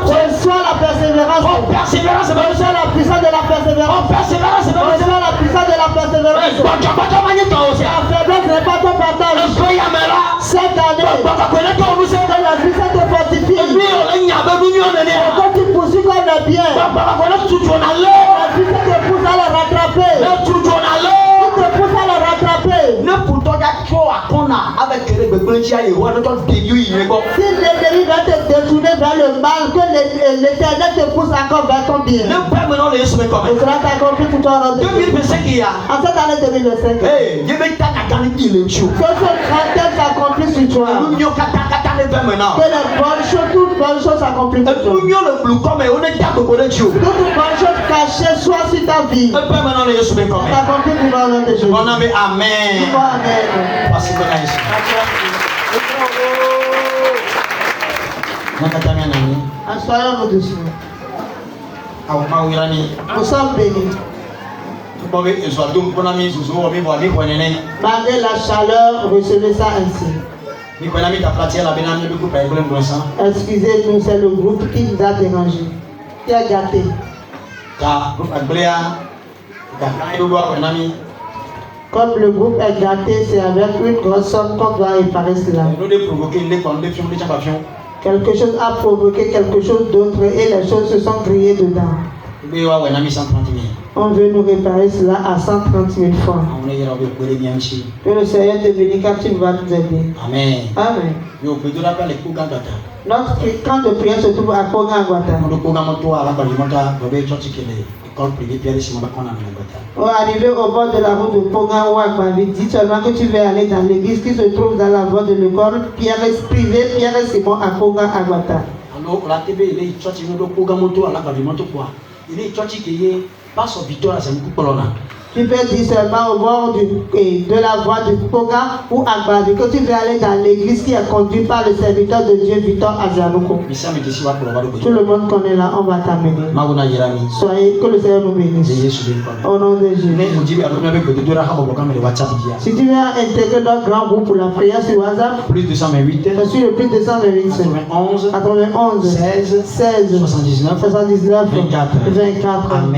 Reçois la persévérance. Reçois la puissance de la persévérance. Reçois la puissance de la persévérance. La faiblesse n'est pas ton partage. Cette année, que la puissance te fortifie. Quand tu poursuis comme le bien, la puissance te pousse à le rattraper. Tu te pousse à le rattraper. Si l'ennemi va te détourner vers le mal, que l'éternel te pousse encore vers ton bien. Et cela t'accomplit pour toi en 2025. En cette année 2025. Que ce caractère s'accomplit sur toi. Que les bonnes choses, toutes bonnes choses s'accomplissent sur toi. Toute bonne chose cachée soit sur ta vie. S'accomplit pour toi au nom de Jésus. Amen. Assoyons-nous dessus. Nous sommes bénis. Malgré la chaleur, recevez ça ainsi. Excusez-nous, c'est le groupe qui nous a dérangé, qui a gâté. Comme le groupe est gâté, c'est avec une grosse somme qu'on doit réparer cela. Quelque chose a provoqué quelque chose d'autre et les choses se sont grillées dedans. On veut nous réparer cela à 130 000 francs. Que le Seigneur te bénisse car tu vas nous aider. Amen. Amen. Notre camp de prière se trouve à Kogangwata. Arrivé au bord de la route de Pogangwata, dis seulement que tu veux aller dans l'église qui se trouve dans la voie de l'école Pierre et Simon à Kogangwata. Tu peux dire seulement au bord de la voie de Poga ou Agbadi que tu veux aller dans l'église qui est conduite par le serviteur de Dieu Victor Azanuko. Tout le monde connaît là, on va t'amener. Soyez, que le Seigneur nous bénisse. Au nom de Jésus. Si tu veux intégrer notre grand groupe pour la prière sur WhatsApp, plus 228, je suis le plus 228, 91, 16, 79, 79, 24. Amen.